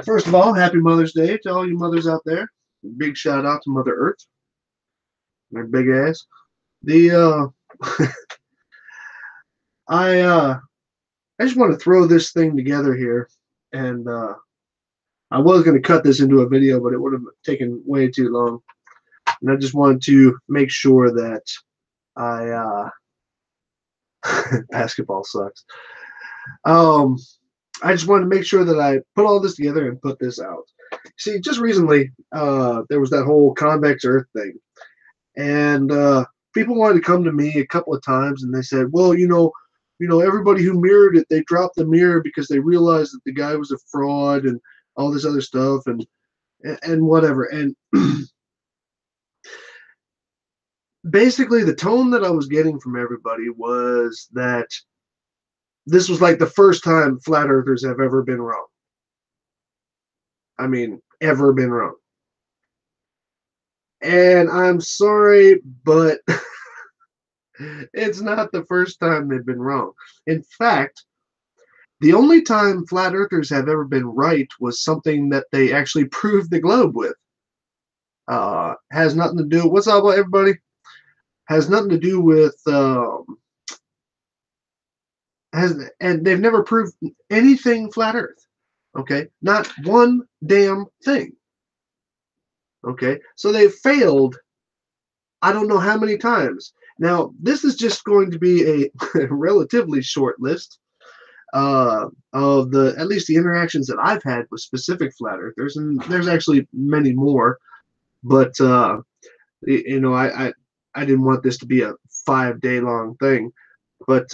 First of all, happy Mother's Day to all you mothers out there. Big shout out to Mother Earth, her big ass. The I I just want to throw this thing together here, and I was going to cut this into a video, but it would have taken way too long. And I just wanted to make sure that I basketball sucks. Um, I just wanted to make sure that I put all this together and put this out. See, just recently, there was that whole Convex Earth thing, and people wanted to come to me a couple of times, and they said, "Well, everybody who mirrored it, they dropped the mirror because they realized that the guy was a fraud and all this other stuff, and whatever." And basically, the tone that I was getting from everybody was that this was like the first time flat earthers have ever been wrong. I mean, ever been wrong. And I'm sorry, but it's not the first time they've been wrong. In fact, the only time flat earthers have ever been right was something that they actually proved the globe with. Has nothing to do. What's up, everybody? Has nothing to do with. And they've never proved anything flat Earth. Okay, not one damn thing. Okay, so they've failed. I don't know how many times. Now, this is just going to be a relatively short list of the at least the interactions that I've had with specific flat earthers, and there's actually many more. But I didn't want this to be a 5-day long thing. But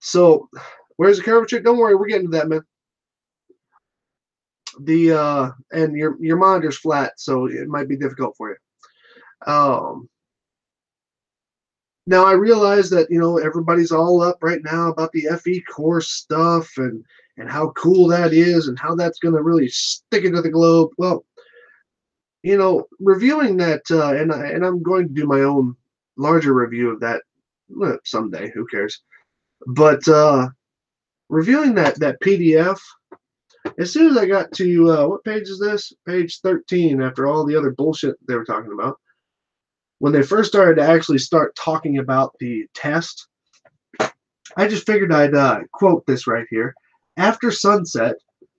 so where's the curvature? Don't worry, we're getting to that, man. The and your monitor's flat, so it might be difficult for you. Now I realize that everybody's all up right now about the FE course stuff and how cool that is and how that's going to really stick it to the globe. Well, reviewing that, and I'm going to do my own larger review of that someday. Who cares? But reviewing that PDF, as soon as I got to what page is this? Page 13. After all the other bullshit they were talking about, when they first started to actually start talking about the test, I just figured I'd quote this right here. After sunset,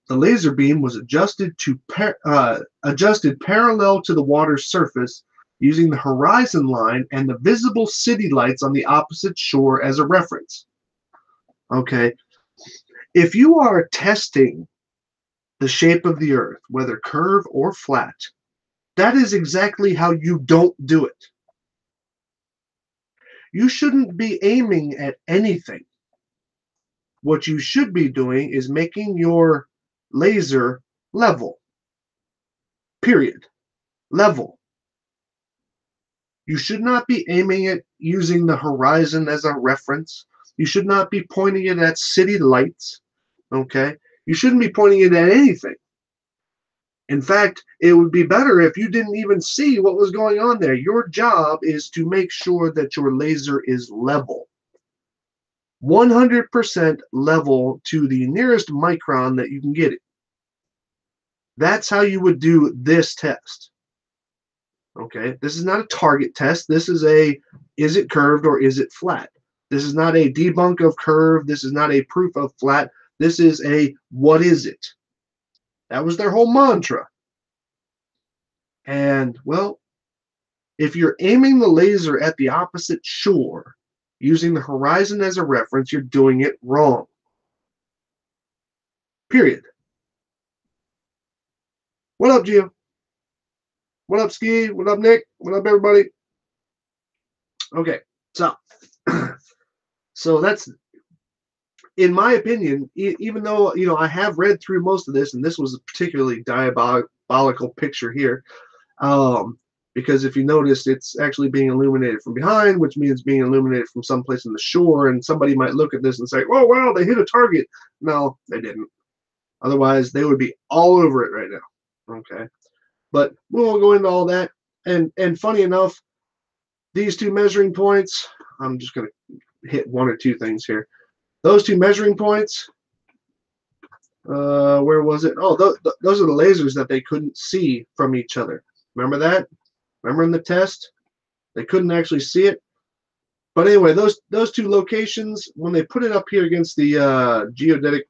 the laser beam was adjusted parallel to the water's surface using the horizon line and the visible city lights on the opposite shore as a reference. Okay, if you are testing the shape of the Earth, whether curved or flat, that is exactly how you don't do it. You shouldn't be aiming at anything. What you should be doing is making your laser level. Period. Level. You should not be aiming it using the horizon as a reference. You should not be pointing it at city lights. Okay? You shouldn't be pointing it at anything. In fact, it would be better if you didn't even see what was going on there. Your job is to make sure that your laser is level. 100% level to the nearest micron that you can get it. That's how you would do this test. Okay, this is not a target test. This is is it curved or is it flat? This is not a debunk of curve. This is not a proof of flat. This is a what is it? That was their whole mantra. And, well, if you're aiming the laser at the opposite shore, using the horizon as a reference, you're doing it wrong. Period. What up, Gio? What up, Ski? What up, Nick? What up, everybody? Okay, so so that's, in my opinion, even though I have read through most of this, and this was a particularly diabolical picture here, because if you noticed, it's actually being illuminated from behind, which means being illuminated from someplace in the shore, and somebody might look at this and say, "Oh, wow, they hit a target." No, they didn't. Otherwise, they would be all over it right now. Okay, but we won't go into all that. And funny enough, these two measuring points, I'm just going to hit one or two things here. Those two measuring points, Where was it? Oh, those are the lasers that they couldn't see from each other. Remember that? Remember in the test? They couldn't actually see it. But anyway, those two locations, when they put it up here against the geodetic,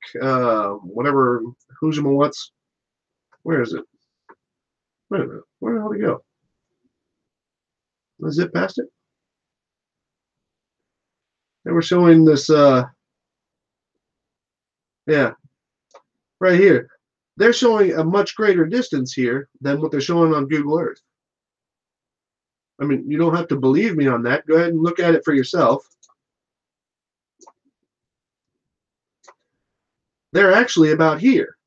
whatever, who's what's, where is it? Wait a minute. Where the hell did it go? Was it past it? They were showing this, yeah, right here. They're showing a much greater distance here than what they're showing on Google Earth. I mean, you don't have to believe me on that. Go ahead and look at it for yourself. They're actually about here,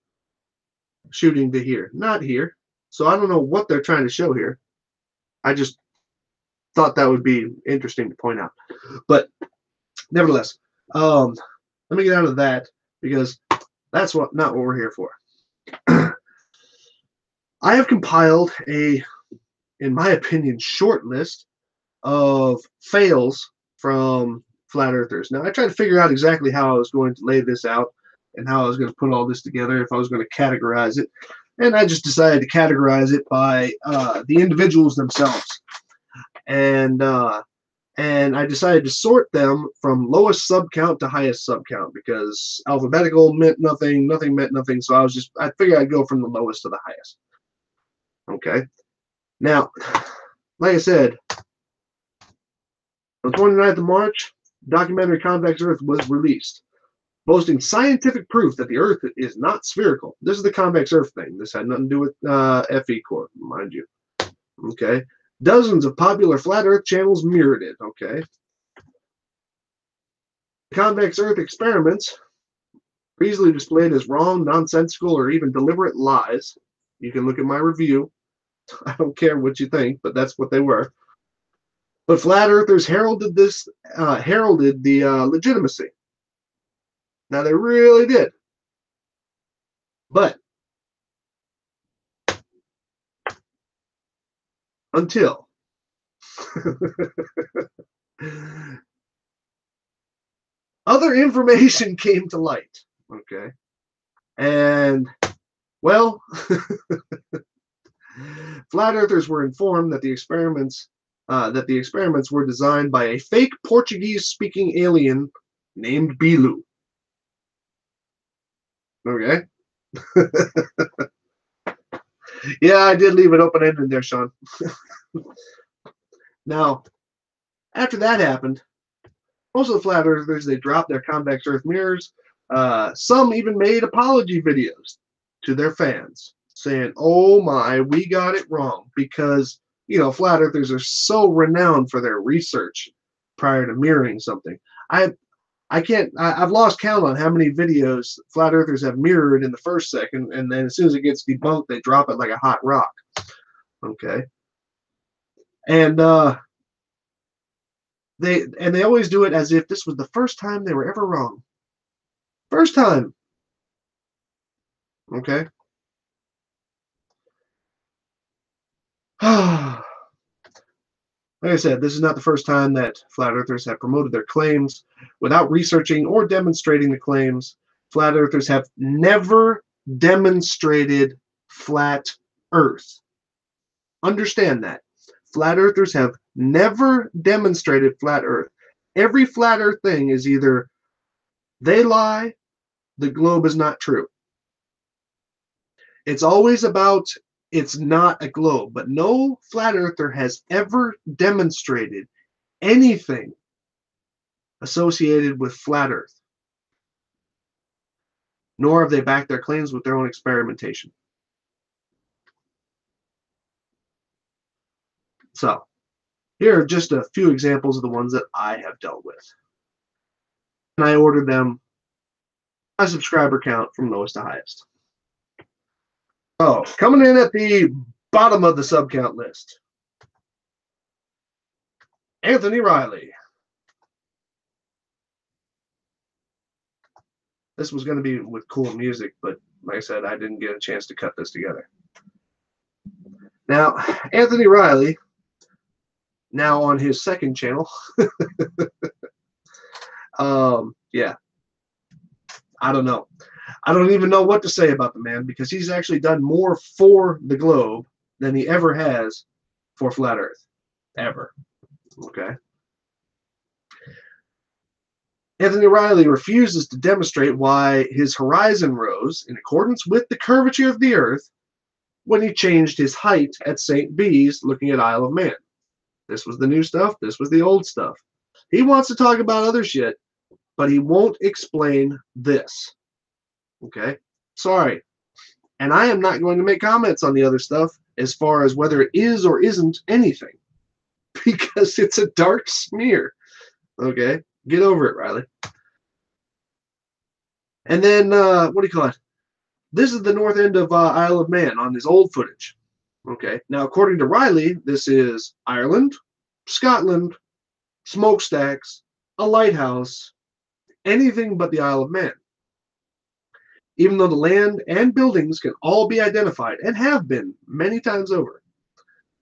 shooting to here, not here. So I don't know what they're trying to show here. I just thought that would be interesting to point out. But nevertheless, let me get out of that because that's not what we're here for. I have compiled a, in my opinion, short list of fails from flat earthers. Now, I tried to figure out exactly how I was going to lay this out and how I was going to put all this together, if I was going to categorize it. And I just decided to categorize it by the individuals themselves. And I decided to sort them from lowest sub count to highest sub count because alphabetical meant nothing, nothing meant nothing. So I figured I'd go from the lowest to the highest. Okay. Now, like I said, on 29th of March, documentary Convex Earth was released, boasting scientific proof that the Earth is not spherical. This is the Convex Earth thing. This had nothing to do with FE core, mind you. Okay. Dozens of popular flat Earth channels mirrored it. Okay. Convex Earth experiments are easily displayed as wrong, nonsensical, or even deliberate lies. You can look at my review. I don't care what you think, but that's what they were. But flat earthers heralded the legitimacy. Now they really did. But until other information came to light. Okay. And well, flat earthers were informed that the experiments were designed by a fake Portuguese-speaking alien named Bilu. Okay. Yeah, I did leave it open-ended there, Sean. Now, after that happened, most of the flat earthers, they dropped their convex Earth mirrors. Some even made apology videos to their fans saying, "Oh my, we got it wrong," because flat earthers are so renowned for their research prior to mirroring something. I've lost count on how many videos flat earthers have mirrored in the first second, and then as soon as it gets debunked, they drop it like a hot rock. Okay. And they always do it as if this was the first time they were ever wrong. First time. Okay. Like I said, this is not the first time that flat earthers have promoted their claims without researching or demonstrating the claims. Flat earthers have never demonstrated flat Earth. Understand that. Flat earthers have never demonstrated flat Earth. Every flat Earth thing is either they lie, the globe is not true. It's always about it's not a globe, but no flat earther has ever demonstrated anything associated with flat Earth, nor have they backed their claims with their own experimentation. So, here are just a few examples of the ones that I have dealt with. And I ordered them by subscriber count from lowest to highest. Oh, coming in at the bottom of the sub count list, Anthony Riley. This was going to be with cool music, but like I said, I didn't get a chance to cut this together. Now, Anthony Riley, now on his second channel, yeah, I don't know. I don't even know what to say about the man because he's actually done more for the globe than he ever has for flat Earth. Ever. Okay. Anthony Riley refuses to demonstrate why his horizon rose in accordance with the curvature of the Earth when he changed his height at St. Bees looking at Isle of Man. This was the new stuff. This was the old stuff. He wants to talk about other shit, but he won't explain this. Okay? Sorry. And I am not going to make comments on the other stuff as far as whether it is or isn't anything because it's a dark smear. Okay? Get over it, Riley. And then, what do you call it? This is the north end of Isle of Man on his old footage. Okay. Now, according to Riley, this is Ireland, Scotland, smokestacks, a lighthouse, anything but the Isle of Man. Even though the land and buildings can all be identified and have been many times over.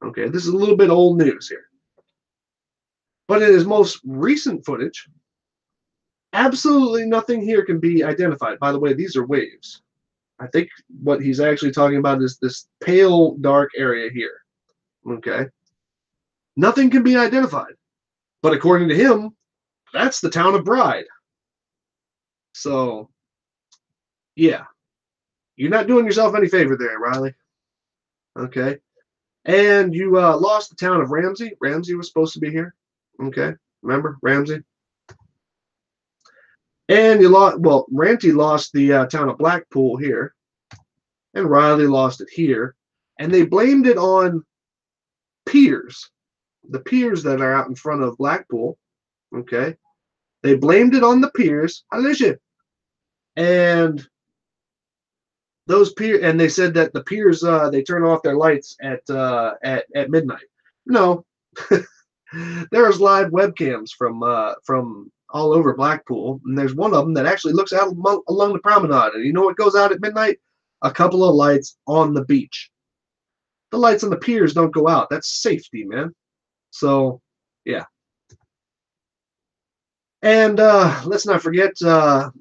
Okay, this is a little bit old news here. But in his most recent footage, absolutely nothing here can be identified. By the way, these are waves. I think what he's actually talking about is this pale dark area here. Okay. Nothing can be identified. But according to him, that's the town of Bride. So, yeah. You're not doing yourself any favor there, Riley. Okay. And you lost the town of Ramsey. Ramsey was supposed to be here. Okay. Remember? Ramsey. And you lost, well, Ranty lost the town of Blackpool here. And Riley lost it here. And they blamed it on piers. The piers that are out in front of Blackpool. Okay. They blamed it on the piers. And those piers, and they said that the piers they turn off their lights at midnight. No. There's live webcams from all over Blackpool, and there's one of them that actually looks out along the promenade. And you know what goes out at midnight? A couple of lights on the beach. The lights on the piers don't go out. That's safety, man. So, yeah. And let's not forget,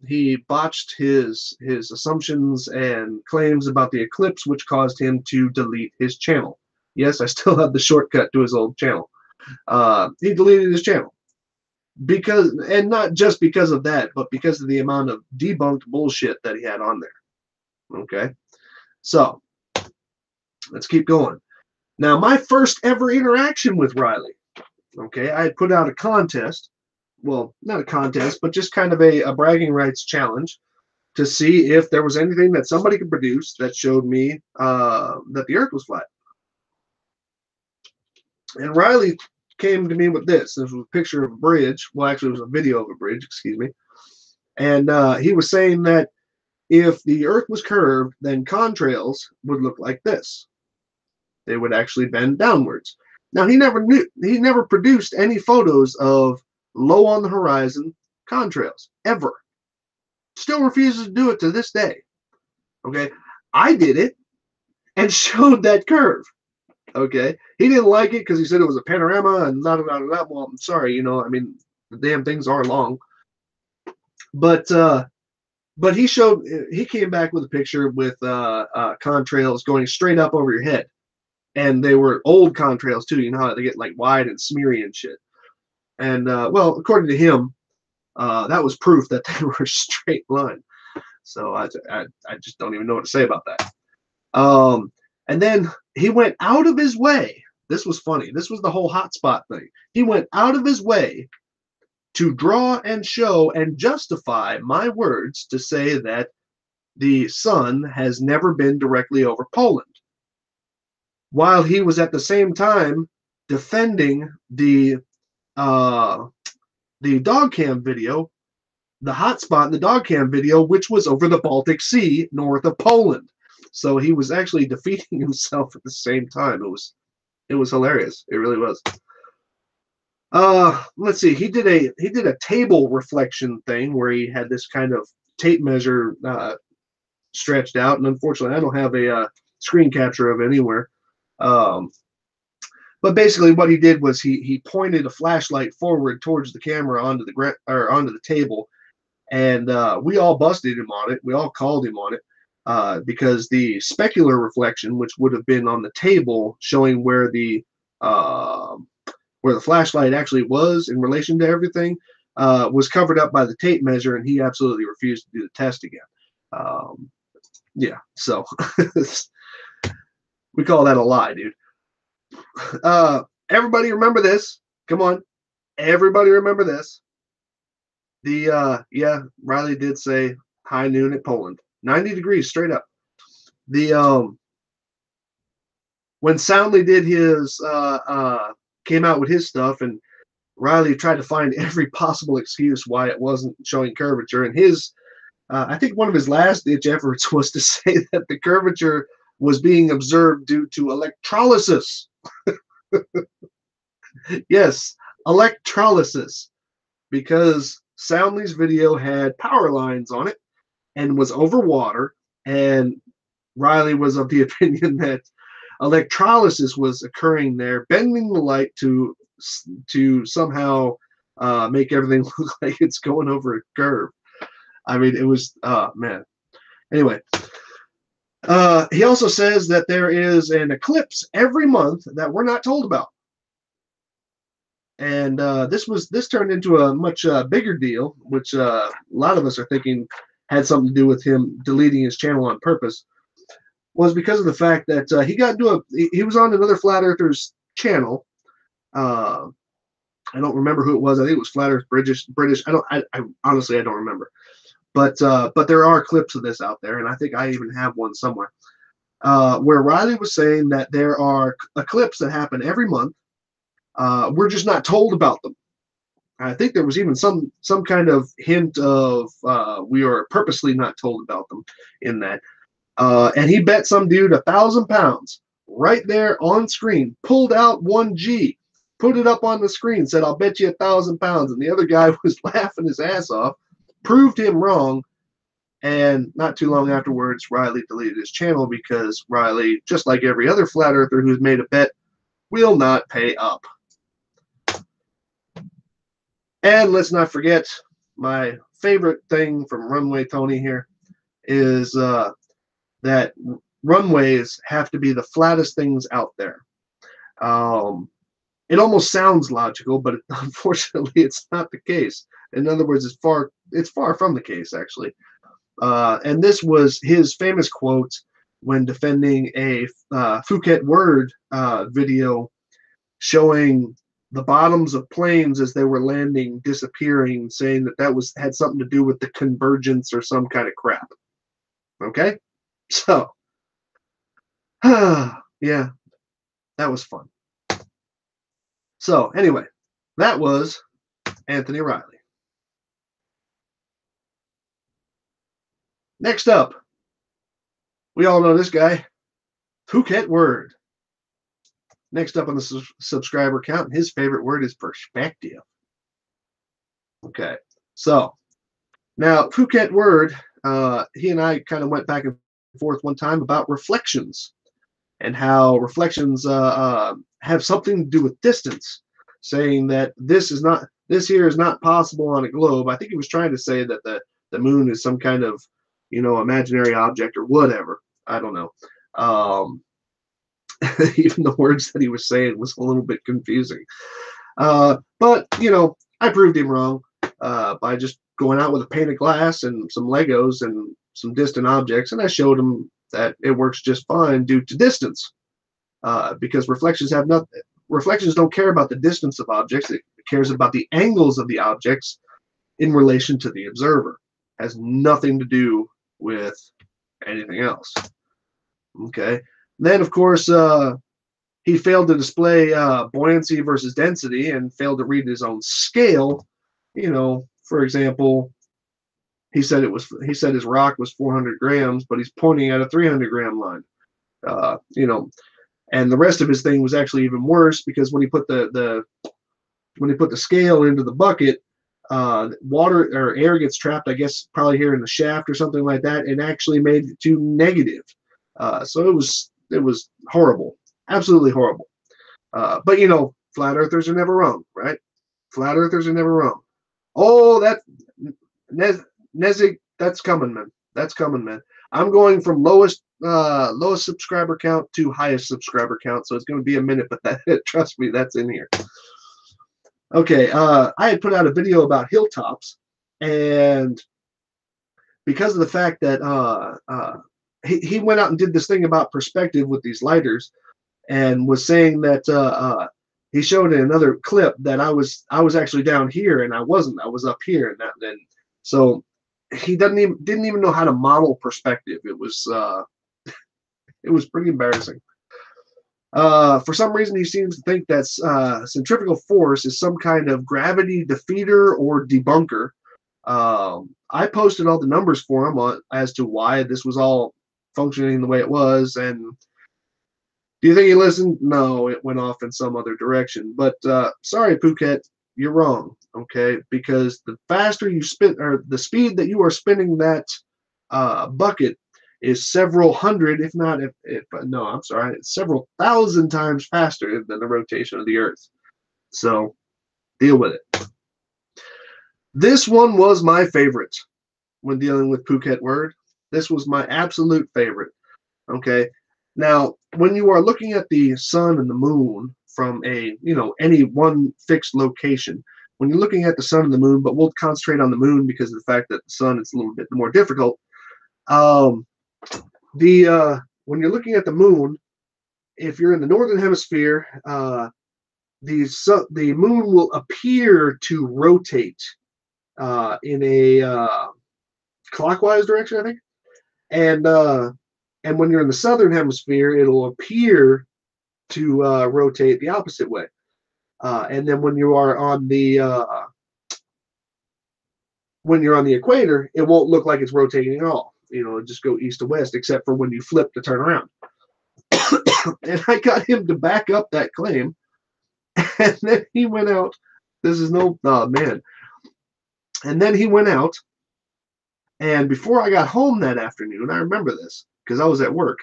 he botched his assumptions and claims about the eclipse, which caused him to delete his channel. Yes, I still have the shortcut to his old channel. He deleted his channel. And not just because of that, but because of the amount of debunked bullshit that he had on there. Okay? So, let's keep going. Now, my first ever interaction with Riley, okay, I had put out a contest. Well, not a contest, but just kind of a bragging rights challenge to see if there was anything that somebody could produce that showed me that the Earth was flat. And Riley came to me with this. This was a picture of a bridge. Well, actually, it was a video of a bridge, excuse me. And he was saying that if the Earth was curved, then contrails would look like this. They would actually bend downwards. Now, he never produced any photos of low on the horizon contrails, ever. Still refuses to do it to this day. Okay, I did it and showed that curve. Okay, he didn't like it because he said it was a panorama and not. Well, I'm sorry, you know, I mean, the damn things are long. But he came back with a picture with contrails going straight up over your head, and they were old contrails too. You know how they get like wide and smeary and shit. And well, according to him, that was proof that they were a straight line. So I just don't even know what to say about that. And then he went out of his way. This was funny. This was the whole hotspot thing. He went out of his way to draw and show and justify my words to say that the sun has never been directly over Poland, while he was at the same time defending the dog cam video, the hotspot in the dog cam video, which was over the Baltic Sea north of Poland. So he was actually defeating himself at the same time. It was hilarious. It really was. Let's see. He did a table reflection thing where he had this kind of tape measure stretched out, and unfortunately, I don't have a screen capture of it anywhere. But basically, what he did was he pointed a flashlight forward towards the camera onto the table, And we all busted him on it. We all called him on it because the specular reflection, which would have been on the table showing uh, where the flashlight actually was in relation to everything, was covered up by the tape measure, and he absolutely refused to do the test again. Yeah, so we call that a lie, dude. Everybody remember this. Come on. Everybody remember this. Yeah, Riley did say high noon at Poland. 90 degrees straight up. The when Soundly did his came out with his stuff, and Riley tried to find every possible excuse why it wasn't showing curvature, and his I think one of his last ditch efforts was to say that the curvature was being observed due to electrolysis. Yes, electrolysis, because Soundly's video had power lines on it and was over water, and Riley was of the opinion that electrolysis was occurring there, bending the light to somehow make everything look like it's going over a curve. I mean, it was man. Anyway, he also says that there is an eclipse every month that we're not told about, and this turned into a much bigger deal, which a lot of us are thinking had something to do with him deleting his channel on purpose. Was because of the fact that he was on another flat earther's channel. I don't remember who it was. I think it was Flat Earth British. I honestly I don't remember. But there are clips of this out there, and I think I even have one somewhere. Where Riley was saying that there are eclipses that happen every month. We're just not told about them. I think there was even some kind of hint of we are purposely not told about them in that. And he bet some dude £1,000 right there on screen, pulled out 1G, put it up on the screen, said, "I'll bet you £1,000." And the other guy was laughing his ass off, proved him wrong. And not too long afterwards, Riley deleted his channel because Riley, just like every other flat earther who's made a bet, will not pay up. And let's not forget, my favorite thing from Runway Tony here is that runways have to be the flattest things out there. It almost sounds logical, but unfortunately, it's not the case. In other words, it's far from the case, actually. And this was his famous quote when defending a Phuket Word video showing the bottoms of planes as they were landing disappearing, saying that had something to do with the convergence or some kind of crap. Okay, so yeah, that was fun. So anyway, that was Anthony Riley. Next up, we all know this guy, Phuket Word. Next up on the subscriber count, his favorite word is perspective. Okay, so now Phuket Word, he and I kind of went back and forth one time about reflections and how reflections have something to do with distance, saying that this here is not possible on a globe. I think he was trying to say that the moon is some kind of imaginary object or whatever. I don't know. Even the words that he was saying was a little bit confusing. But I proved him wrong by just going out with a pane of glass and some Legos and some distant objects, and I showed him that it works just fine due to distance. Because reflections don't care about the distance of objects. It cares about the angles of the objects in relation to the observer. It has nothing to do with anything else. Okay. Then, of course, he failed to display buoyancy versus density and failed to read his own scale. For example, he said his rock was 400 grams, but he's pointing at a 300-gram line. And the rest of his thing was actually even worse because when he put the scale into the bucket, water or air gets trapped, I guess probably here in the shaft or something like that, and actually made it to negative. So it was horrible, absolutely horrible. But flat earthers are never wrong, right? Flat earthers are never wrong. Oh, Nezig, that's coming, man. That's coming, man. I'm going from lowest subscriber count to highest subscriber count, so it's going to be a minute, but that trust me, that's in here. Okay, I had put out a video about hilltops, and because of the fact that he went out and did this thing about perspective with these lighters, and was saying that he showed in another clip that I was actually down here and I wasn't. I was up here, and then so he didn't even know how to model perspective. It was pretty embarrassing. For some reason, he seems to think that centrifugal force is some kind of gravity defeater or debunker. I posted all the numbers for him as to why this was all functioning the way it was, and do you think he listened? No, it went off in some other direction. But sorry, Phuket, you're wrong. Okay, because the faster you spin, or the speed that you are spinning that bucket is several hundred, if not, no, I'm sorry, it's several thousand times faster than the rotation of the Earth. So deal with it. This one was my favorite when dealing with Phuket word. This was my absolute favorite. Okay. Now, when you are looking at the sun and the moon from any one fixed location, when you're looking at the sun and the moon, but we'll concentrate on the moon because of the fact that the sun is a little bit more difficult. When you're looking at the moon, if you're in the northern hemisphere, the moon will appear to rotate in a clockwise direction, I think, and when you're in the southern hemisphere, it'll appear to rotate the opposite way. And then when you are on the equator, it won't look like it's rotating at all. It'll just go east to west, except for when you flip to turn around. And I got him to back up that claim, and then he went out. This is no man. And then he went out, and before I got home that afternoon, I remember this because I was at work.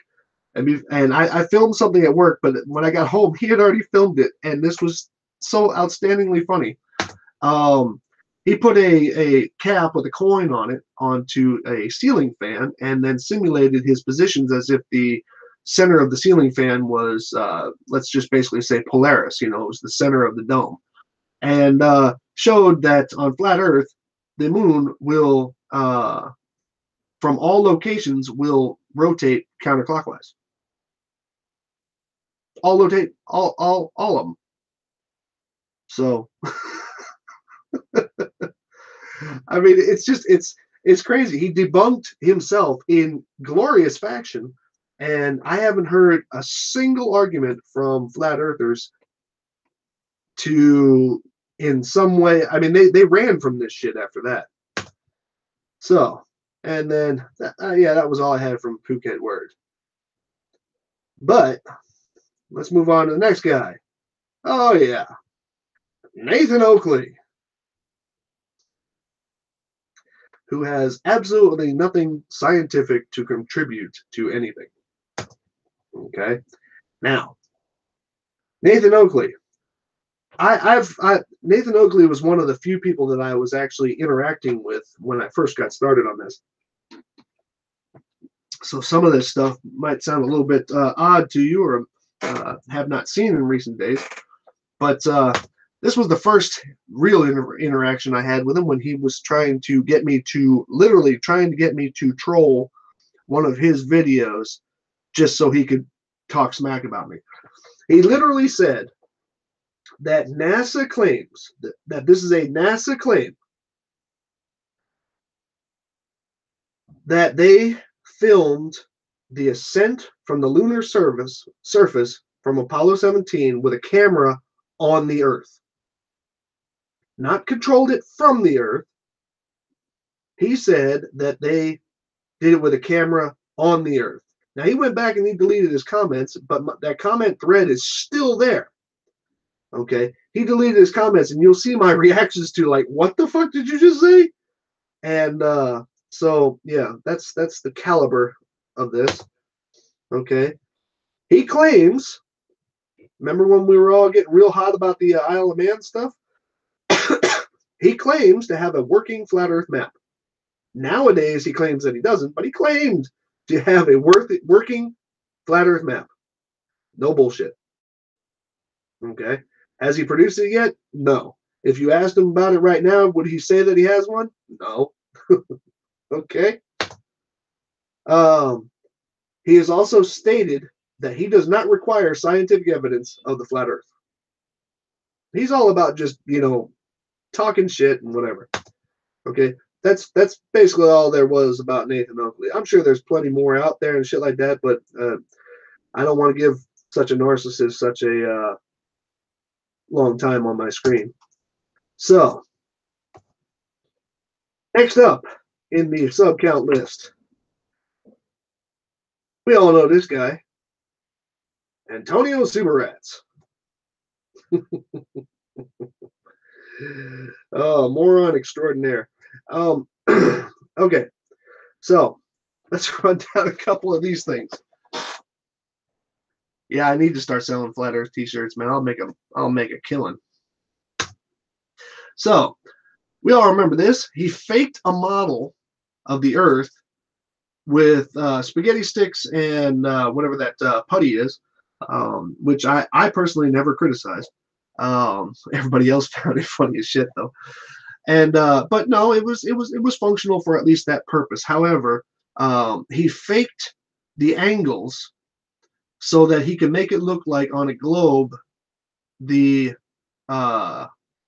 And I filmed something at work, but when I got home, he had already filmed it, and this was so outstandingly funny. He put a cap with a coin on it onto a ceiling fan, and then simulated his positions as if the center of the ceiling fan was, let's just basically say Polaris. It was the center of the dome, and showed that on flat Earth, the moon will, from all locations, will rotate counterclockwise. All rotate, all of them. So, I mean, it's crazy. He debunked himself in glorious fashion, and I haven't heard a single argument from flat earthers to, in some way. I mean, they ran from this shit after that. So, and then yeah, that was all I had from Phuket word. But let's move on to the next guy. Oh yeah, Nathan Oakley, who has absolutely nothing scientific to contribute to anything. Okay, now Nathan Oakley. Nathan Oakley was one of the few people that I was actually interacting with when I first got started on this. So some of this stuff might sound a little bit odd to you, or have not seen in recent days. But this was the first real interaction I had with him when he was literally trying to get me to troll one of his videos just so he could talk smack about me. He literally said that NASA claims that this is a NASA claim that they filmed the ascent from the lunar surface from Apollo 17 with a camera on the Earth. Not controlled it from the Earth. He said that they did it with a camera on the Earth. Now, he went back and he deleted his comments, but that comment thread is still there. Okay? He deleted his comments, and you'll see my reactions to, like, what the fuck did you just say? And so, yeah, that's the caliber of this. Okay? He claims, remember when we were all getting real hot about the Isle of Man stuff? He claims to have a working flat Earth map. Nowadays, he claims that he doesn't, but he claimed to have a working flat Earth map. No bullshit. Okay. Has he produced it yet? No. If you asked him about it right now, would he say that he has one? No. Okay. Um, he has also stated that he does not require scientific evidence of the flat Earth. He's all about just, talking shit and whatever. Okay. That's basically all there was about Nathan Oakley. I'm sure there's plenty more out there and shit like that, but I don't want to give such a narcissist such a long time on my screen. So, next up in the sub count list, we all know this guy, Antonio Subarats. Oh, moron extraordinaire. Okay, so let's run down a couple of these things. Yeah, I need to start selling flat Earth T-shirts, man. I'll make a killing. So we all remember this. He faked a model of the Earth with spaghetti sticks and whatever that putty is, which I personally never criticized. Everybody else found it funny as shit though. And but no, it was functional for at least that purpose. However, he faked the angles so that he could make it look like on a globe the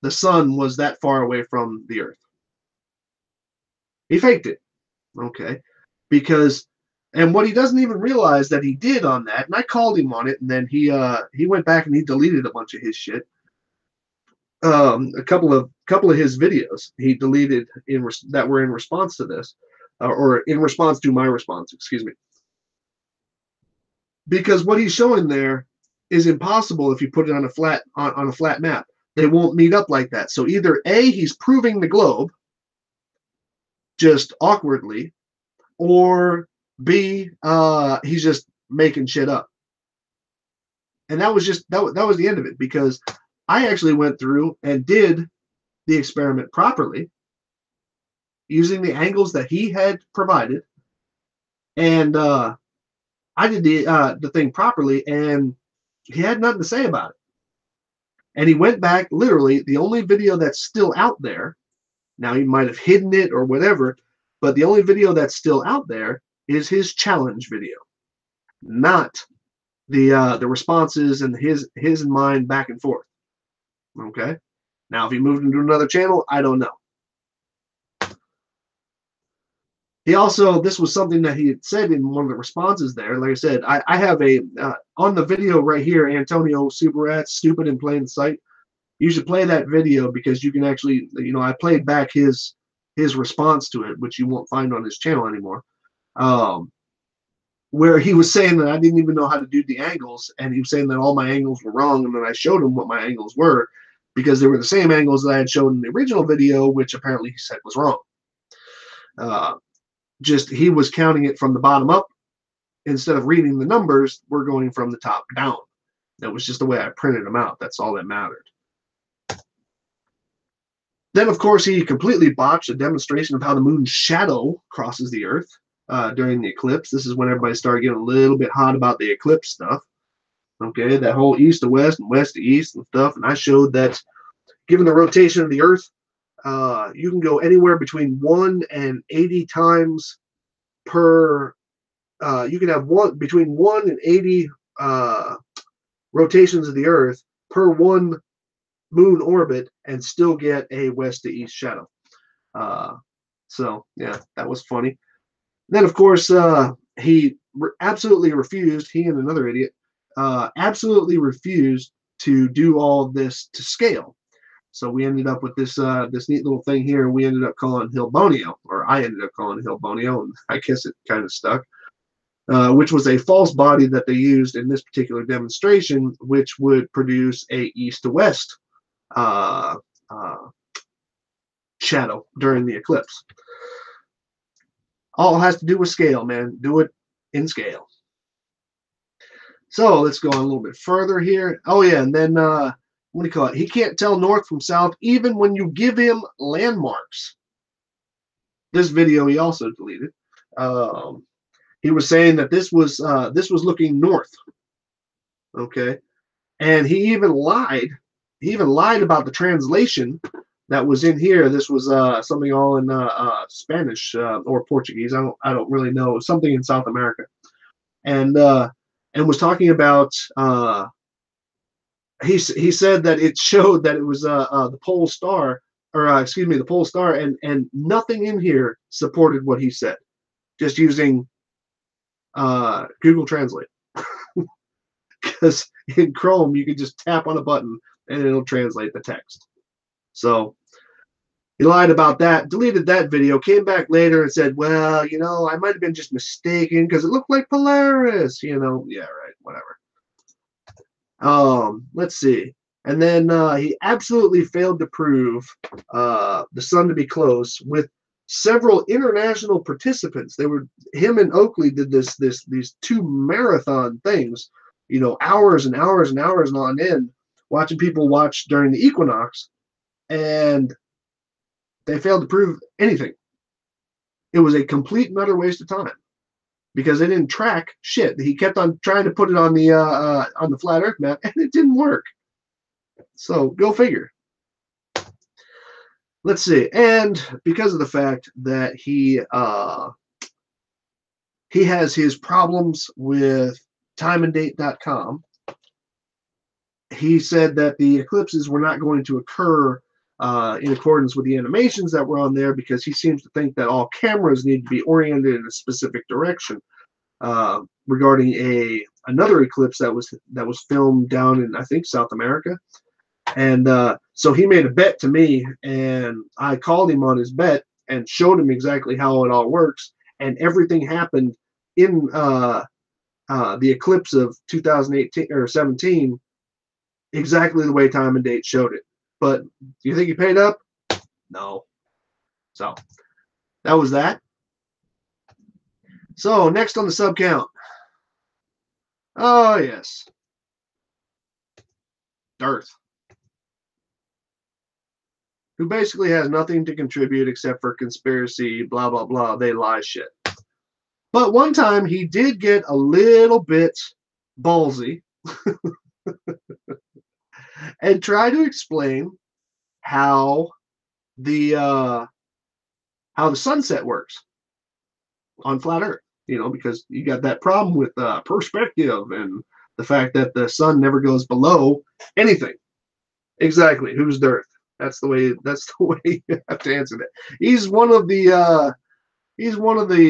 sun was that far away from the Earth. He faked it, okay, because and what he doesn't even realize that he did on that, and I called him on it, and then he went back and he deleted a bunch of his shit. A couple of his videos he deleted that were in response to this, or in response to my response, excuse me. Because what he's showing there is impossible if you put it on a flat map. They won't meet up like that. So either A, he's proving the globe just awkwardly, or B, he's just making shit up. And that was the end of it, because I actually went through and did the experiment properly using the angles that he had provided, and I did the thing properly, and he had nothing to say about it. And he went back, literally, the only video that's still out there, now he might have hidden it or whatever, but the only video that's still out there is his challenge video, not the responses and his and mine back and forth. Okay? Now, if he moved into another channel, I don't know. He also, this was something that he had said in one of the responses there. Like I said, I have a, on the video right here, Antonio Subarats, Stupid in Plain Sight. You should play that video because you can actually, I played back his response to it, which you won't find on his channel anymore, where he was saying that I didn't even know how to do the angles, and he was saying that all my angles were wrong, and then I showed him what my angles were, because they were the same angles that I had shown in the original video, which apparently he said was wrong. Just he was counting it from the bottom up instead of reading the numbers. We're going from the top down. That was just the way I printed them out. That's all that mattered. Then, of course, he completely botched a demonstration of how the moon's shadow crosses the Earth during the eclipse. This is when everybody started getting a little bit hot about the eclipse stuff. Okay, that whole east to west and west to east and stuff. And I showed that given the rotation of the Earth, you can go anywhere between 1 and 80 times per. You can have between 1 and 80 rotations of the Earth per one moon orbit and still get a west to east shadow. So yeah, that was funny. Then of course he absolutely refused. He and another idiot absolutely refused to do all of this to scale. So we ended up with this this neat little thing here. We ended up calling Hilbonio, or I ended up calling Hilbonio, and I guess it kind of stuck. Which was a false body that they used in this particular demonstration, which would produce a east to west shadow during the eclipse. All it has to do with scale, man. Do it in scale. So let's go on a little bit further here. Oh yeah, and then what do you call it? He can't tell north from south even when you give him landmarks. this video he also deleted. He was saying that this was looking north. Okay, and he even lied. He even lied about the translation that was in here. This was something all in Spanish or Portuguese. I don't really know. Something in South America, and was talking about. He said that it showed that it was the pole star, or excuse me, the pole star, and nothing in here supported what he said. Just using Google Translate, because in Chrome you can just tap on a button and it'll translate the text. So he lied about that, deleted that video, came back later and said, well, you know, I might have been just mistaken because it looked like Polaris, you know. Yeah, right, whatever. Let's see. And then he absolutely failed to prove the sun to be close with several international participants. They were him and Oakley did these 2 marathon things, you know, hours and hours and hours on end, watching people watch during the equinox, and they failed to prove anything. It was a complete and utter waste of time because they didn't track shit. He kept on trying to put it on the flat Earth map, and it didn't work. So go figure. Let's see. And because of the fact that he has his problems with timeanddate.com, he said that the eclipses were not going to occur in accordance with the animations that were on there, because he seems to think that all cameras need to be oriented in a specific direction. Regarding another eclipse that was filmed down in, I think, South America. And so he made a bet to me, and I called him on his bet and showed him exactly how it all works, and everything happened in the eclipse of 2018 or 17 exactly the way time and date showed it. But do you think he paid up? No. So that was that. So next on the sub count. Oh yes, Darth, who basically has nothing to contribute except for conspiracy, blah, blah, blah. They lie shit. But one time he did get a little bit ballsy and try to explain how the sunset works on flat Earth. You know, because you got that problem with perspective and the fact that the sun never goes below anything. Exactly. Who's Darth? That's the way you have to answer that. He's one of the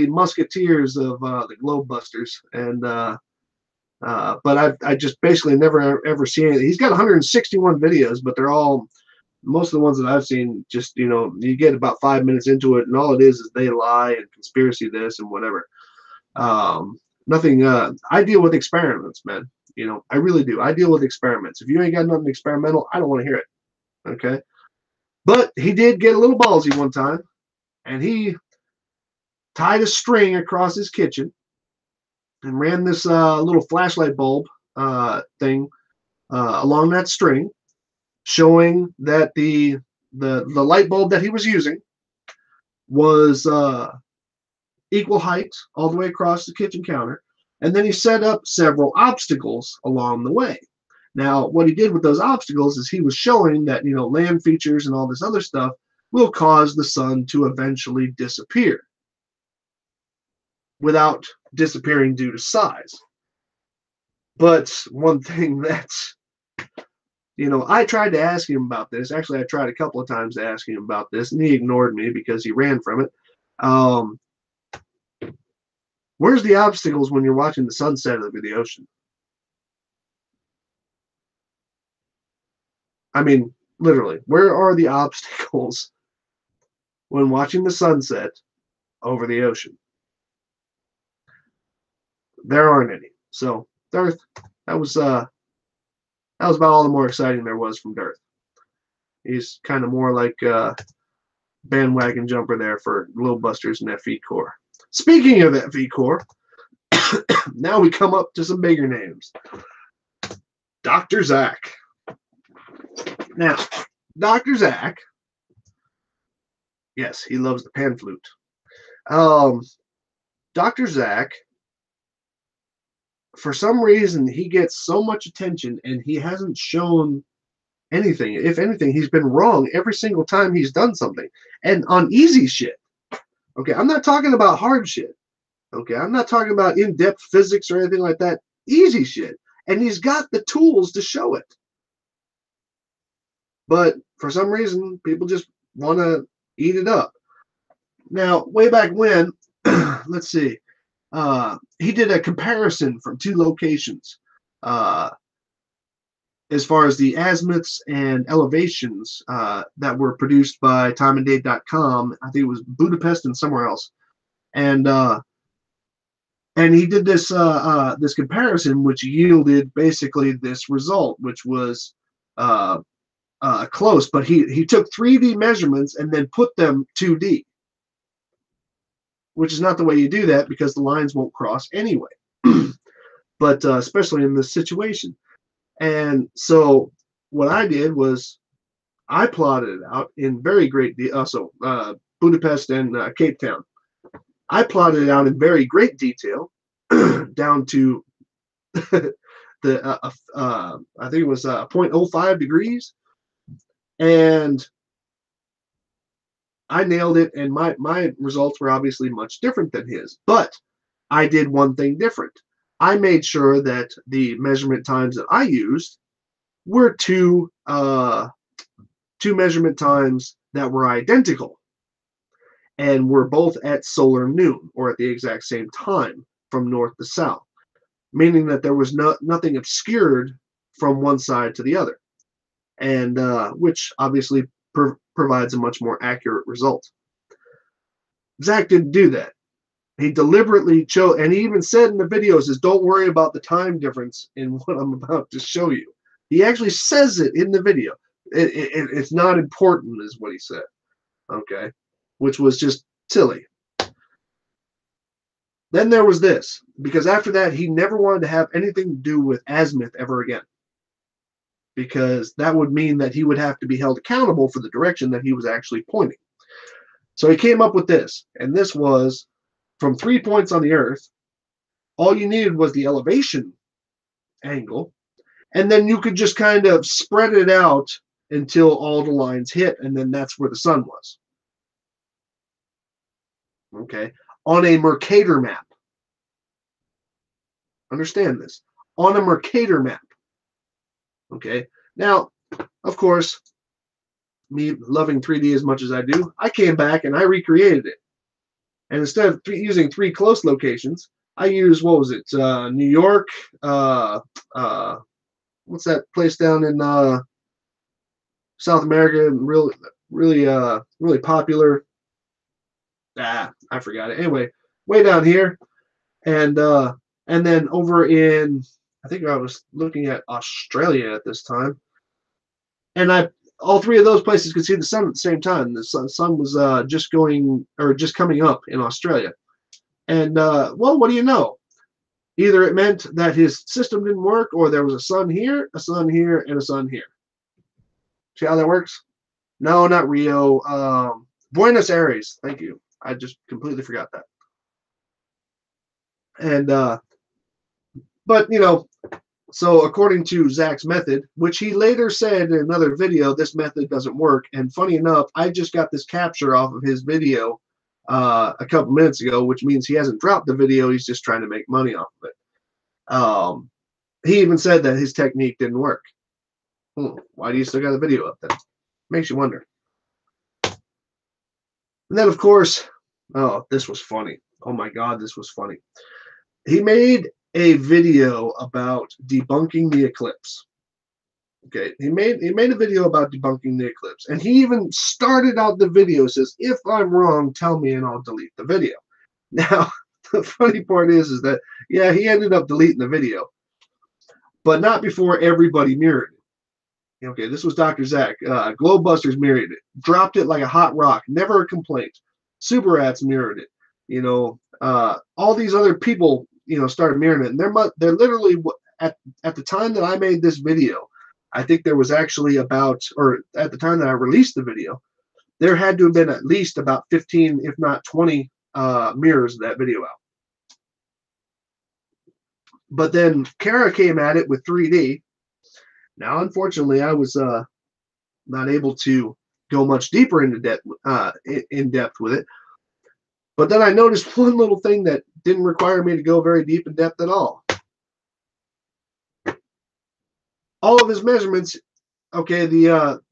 musketeers of the Globe Busters, and but I just basically never ever seen it. He's got 161 videos, but they're all, most of the ones that I've seen, just, you know, you get about 5 minutes into it, and all it is they lie and conspiracy this and whatever. Nothing. I deal with experiments, man. You know, I really do. I deal with experiments. If you ain't got nothing experimental, I don't want to hear it. Okay. But he did get a little ballsy one time, and he tied a string across his kitchen and ran this little flashlight bulb thing along that string, showing that the light bulb that he was using was equal height all the way across the kitchen counter. And then he set up several obstacles along the way. Now, what he did with those obstacles is he was showing that, you know, land features and all this other stuff will cause the sun to eventually disappear without disappearing due to size. But one thing that's, you know, I tried to ask him about this. Actually, I tried a couple of times to ask him about this, and he ignored me because he ran from it. Where's the obstacles when you're watching the sunset over the ocean? I mean, literally, where are the obstacles when watching the sunset over the ocean? There aren't any. So, Darth, that was about all the more exciting there was from Darth. He's kind of more like bandwagon jumper there for Globe Busters and FE Core. Speaking of FE Core, now we come up to some bigger names. Dr. Zach. Now, Dr. Zach, yes, he loves the pan flute. Um, Dr. Zach, for some reason, he gets so much attention and he hasn't shown anything. If anything, he's been wrong every single time he's done something. And on easy shit. Okay, I'm not talking about hard shit. Okay, I'm not talking about in-depth physics or anything like that. Easy shit. And he's got the tools to show it. But for some reason, people just want to eat it up. Now, way back when, let's see, he did a comparison from two locations uh, as far as the azimuths and elevations that were produced by timeanddate.com. I think it was Budapest and somewhere else. And he did this comparison, which yielded basically this result, which was uh, close. But he took 3D measurements and then put them 2D, which is not the way you do that because the lines won't cross anyway. But especially in this situation. And so what I did was I plotted it out in very great detail. Budapest and Cape Town. I plotted it out in very great detail down to the I think it was 0.05 degrees, and I nailed it. And my results were obviously much different than his, but I did one thing different. I made sure that the measurement times that I used were two measurement times that were identical and were both at solar noon, or at the exact same time from north to south, meaning that there was nothing obscured from one side to the other, and which obviously provides a much more accurate result. Zach didn't do that. He deliberately chose, and he even said in the video, says, "Don't worry about the time difference in what I'm about to show you." He actually says it in the video. It's not important, is what he said. Okay, which was just silly. Then there was this, because after that, he never wanted to have anything to do with azimuth ever again, because that would mean that he would have to be held accountable for the direction that he was actually pointing. So he came up with this, and this was from 3 points on the Earth. All you needed was the elevation angle, and then you could just kind of spread it out until all the lines hit, and then that's where the sun was. Okay, on a Mercator map. Understand this. On a Mercator map. Okay, now, of course, me loving 3D as much as I do, I came back and I recreated it. And instead of using 3 close locations, I used, what was it, New York, what's that place down in South America, really popular. I forgot it. Anyway, way down here, and then over in, I think I was looking at Australia at this time, and all 3 of those places could see the sun at the same time. The sun was just coming up in Australia, and well, what do you know? Either it meant that his system didn't work, or there was a sun here, and a sun here. See how that works? No, not Rio. Buenos Aires. Thank you. I just completely forgot that. And but so according to Zach's method, which he later said in another video, this method doesn't work. And funny enough, I just got this capture off of his video a couple minutes ago, which means he hasn't dropped the video. He's just trying to make money off of it. He even said that his technique didn't work. Why do you still got the video up then? Makes you wonder. And then, of course, oh, this was funny. Oh my God, this was funny. He made a video about debunking the eclipse. Okay, he made a video about debunking the eclipse, and he even started out the video, says, "If I'm wrong, tell me and I'll delete the video." Now, the funny part is that, yeah, he ended up deleting the video, but not before everybody mirrored it. Okay, this was Dr. Zach. Globebusters mirrored it, dropped it like a hot rock, never a complaint. Super Rats mirrored it. All these other people, started mirroring it. And they're literally, at the time that I made this video, I think there was actually at the time that I released the video, there had to have been at least about 15, if not 20 mirrors that video out. But then Kara came at it with 3D. Now, unfortunately, I was not able to go much deeper into in depth with it. But then I noticed one little thing that didn't require me to go very deep in depth at all. All of his measurements. Okay,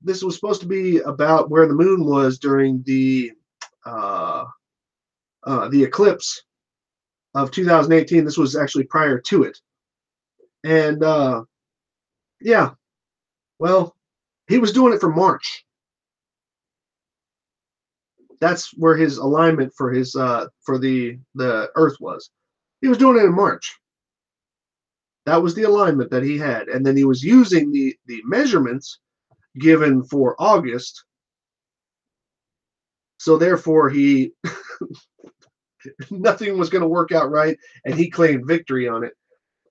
this was supposed to be about where the moon was during the eclipse of 2018. This was actually prior to it, and yeah, well, he was doing it for March. That's where his alignment for his for the Earth was. He was doing it in March. That was the alignment that he had, and then he was using the measurements given for August. So therefore, he nothing was going to work out right, and he claimed victory on it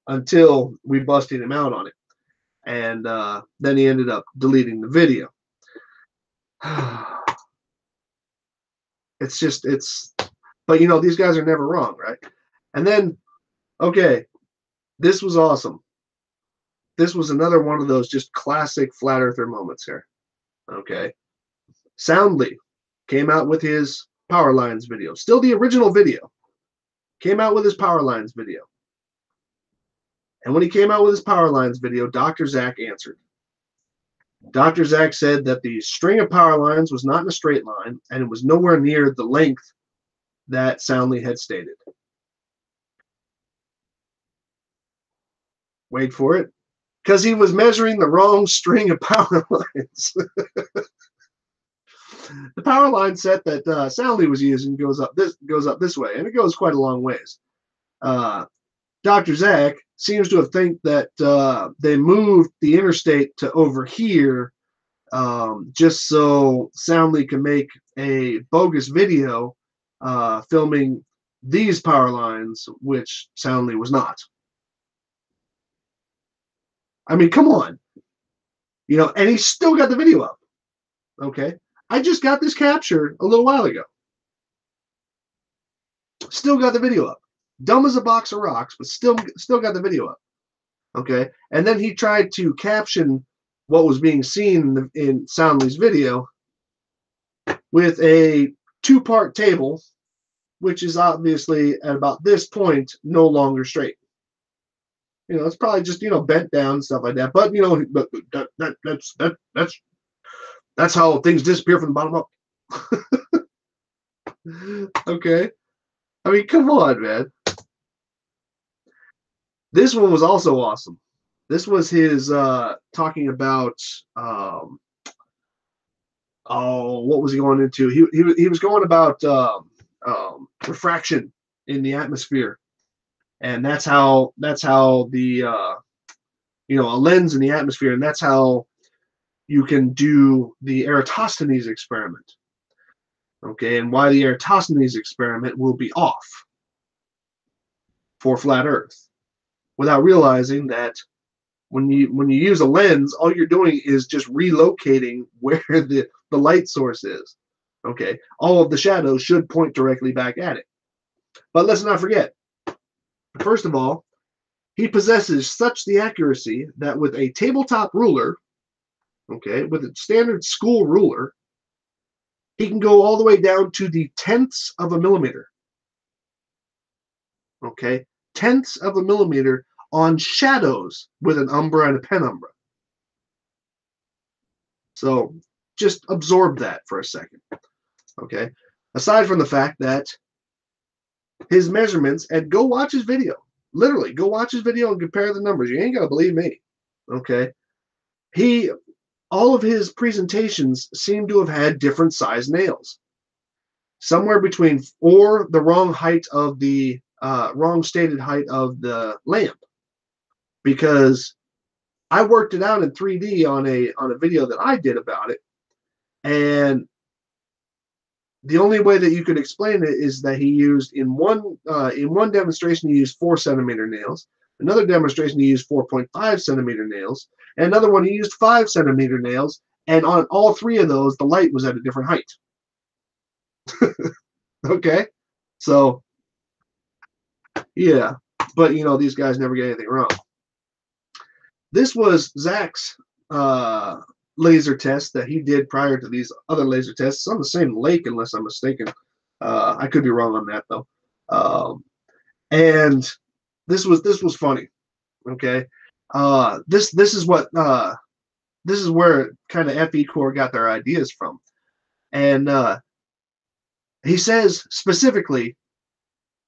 until we busted him out on it, and then he ended up deleting the video. But you know, these guys are never wrong, right? And then, okay, this was awesome. This was another one of those just classic flat earther moments here. Okay, Soundly came out with his power lines video, still the original video. Came out with his power lines video. And when he came out with his power lines video, Dr. Zach answered. Dr. Zach said that the string of power lines was not in a straight line, and it was nowhere near the length that Soundly had stated. Wait for it. Because he was measuring the wrong string of power lines. The power line set that Soundly was using goes up this way, and it goes quite a long ways. Dr. Zach seems to have think that they moved the interstate to over here just so Soundly can make a bogus video filming these power lines, which Soundly was not. I mean, come on. You know, and he still got the video up. Okay. I just got this capture a little while ago. Still got the video up. Dumb as a box of rocks, but still got the video up. Okay. And then he tried to caption what was being seen in Soundly's video with a two-part table, which is obviously at about this point no longer straight. You know, it's probably just, you know, bent down and stuff like that. But you know, that's how things disappear from the bottom up. Okay. I mean, come on, man. This one was also awesome. This was his talking about what was he going into? He was going about refraction in the atmosphere, and that's how the you know, a lens in the atmosphere, and that's how you can do the Eratosthenes experiment. Okay, and why the Eratosthenes experiment will be off for flat Earth, without realizing that when you use a lens, all you're doing is just relocating where the light source is. Okay, all of the shadows should point directly back at it. But let's not forget, first of all, he possesses such the accuracy that with a tabletop ruler, okay, with a standard school ruler, he can go all the way down to the tenths of a millimeter. Okay, tenths of a millimeter on shadows with an umbra and a penumbra. So just absorb that for a second. Okay, aside from the fact that his measurements, and go watch his video. Literally, go watch his video and compare the numbers. You ain't got to believe me. Okay, all of his presentations seem to have had different size nails, somewhere between, or the wrong height of the wrong stated height of the lamp, because I worked it out in 3D on a video that I did about it, and the only way that you could explain it is that he used in one demonstration he used 4 centimeter nails, another demonstration he used 4.5 centimeter nails, and another one he used 5 centimeter nails, and on all three of those the light was at a different height. Okay, So yeah, but you know, these guys never get anything wrong. This was Zach's uh, laser test that he did prior to these other laser tests on the same lake, unless I'm mistaken. I could be wrong on that though. And this was funny. Okay, this is what this is where kind of FE Corps got their ideas from, and he says specifically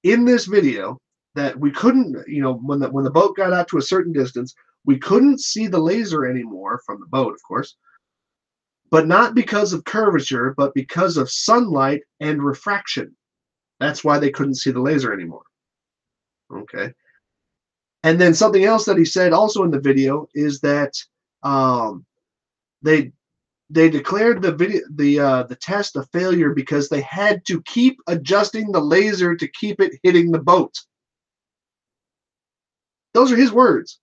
in this video that we couldn't, you know, when the boat got out to a certain distance, we couldn't see the laser anymore from the boat, of course, but not because of curvature, but because of sunlight and refraction. That's why they couldn't see the laser anymore. Okay. And then something else that he said also in the video is that um, they they declared the test a failure because they had to keep adjusting the laser to keep it hitting the boat. Those are his words.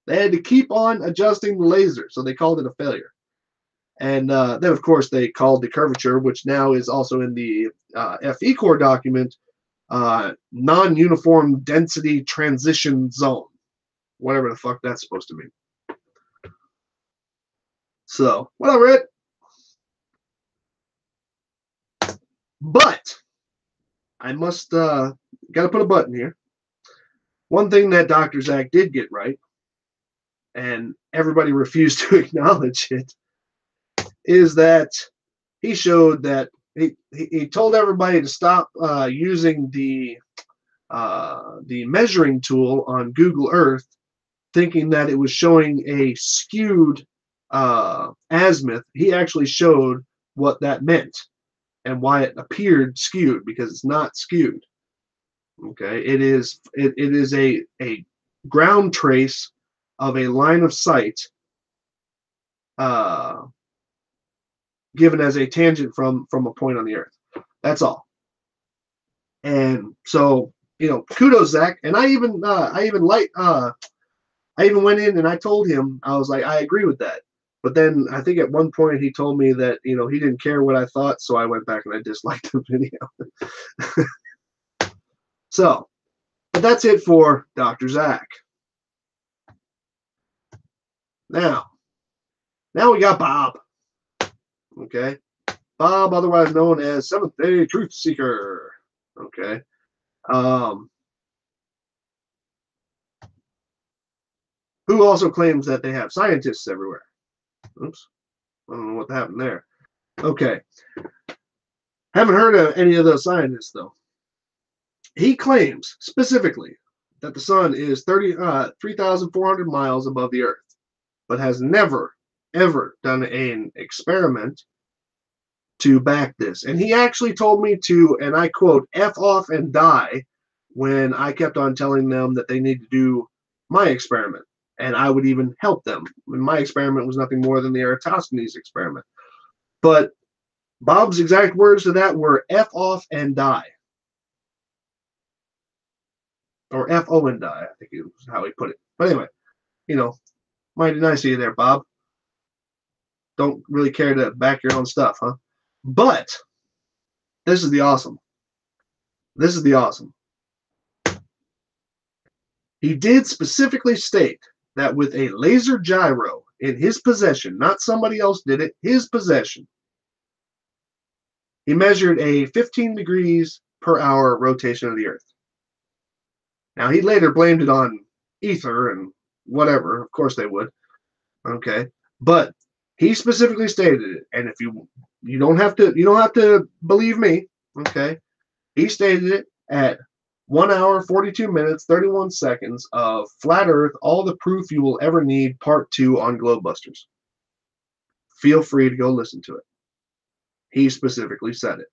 They had to keep on adjusting the laser, so they called it a failure. And then, of course, they called the curvature, which now is also in the FE Corps document, non-uniform density transition zone, whatever the fuck that's supposed to mean. So, whatever it. But I must got to put a button here. One thing that Dr. Zach did get right, and everybody refused to acknowledge it, is that he showed that he told everybody to stop using the measuring tool on Google Earth, thinking that it was showing a skewed azimuth. He actually showed what that meant and why it appeared skewed, because it's not skewed. Okay, it is a ground trace of a line of sight uh, given as a tangent from a point on the Earth. That's all. And so, you know, kudos, Zach. And I even went in and I told him, I was like, I agree with that. But then I think at one point he told me that, you know, he didn't care what I thought, so I went back and I disliked the video. So, but that's it for Dr. Zach. Now we got Bob. Okay. Bob, otherwise known as Seventh Day Truth Seeker. Okay. Who also claims that they have scientists everywhere. Oops. I don't know what happened there. Okay. Haven't heard of any of those scientists, though. He claims specifically that the sun is 3,400 miles above the Earth, but has never, ever done an experiment to back this. And he actually told me to, and I quote, F off and die, when I kept on telling them that they need to do my experiment. And I would even help them. And my experiment was nothing more than the Eratosthenes experiment. But Bob's exact words to that were F off and die. Or F-O and die, I think is how he put it. But anyway, you know, mighty nice of you there, Bob. Don't really care to back your own stuff, huh? But this is the awesome. This is the awesome. He did specifically state that with a laser gyro in his possession, not somebody else did it, his possession, he measured a 15 degrees per hour rotation of the Earth. Now, he later blamed it on ether and whatever. Of course they would. Okay. But he specifically stated it. And if you don't have to believe me. Okay. He stated it at 1 hour, 42 minutes, 31 seconds of Flat Earth, All the Proof You Will Ever Need, Part 2 on Globebusters. Feel free to go listen to it. He specifically said it.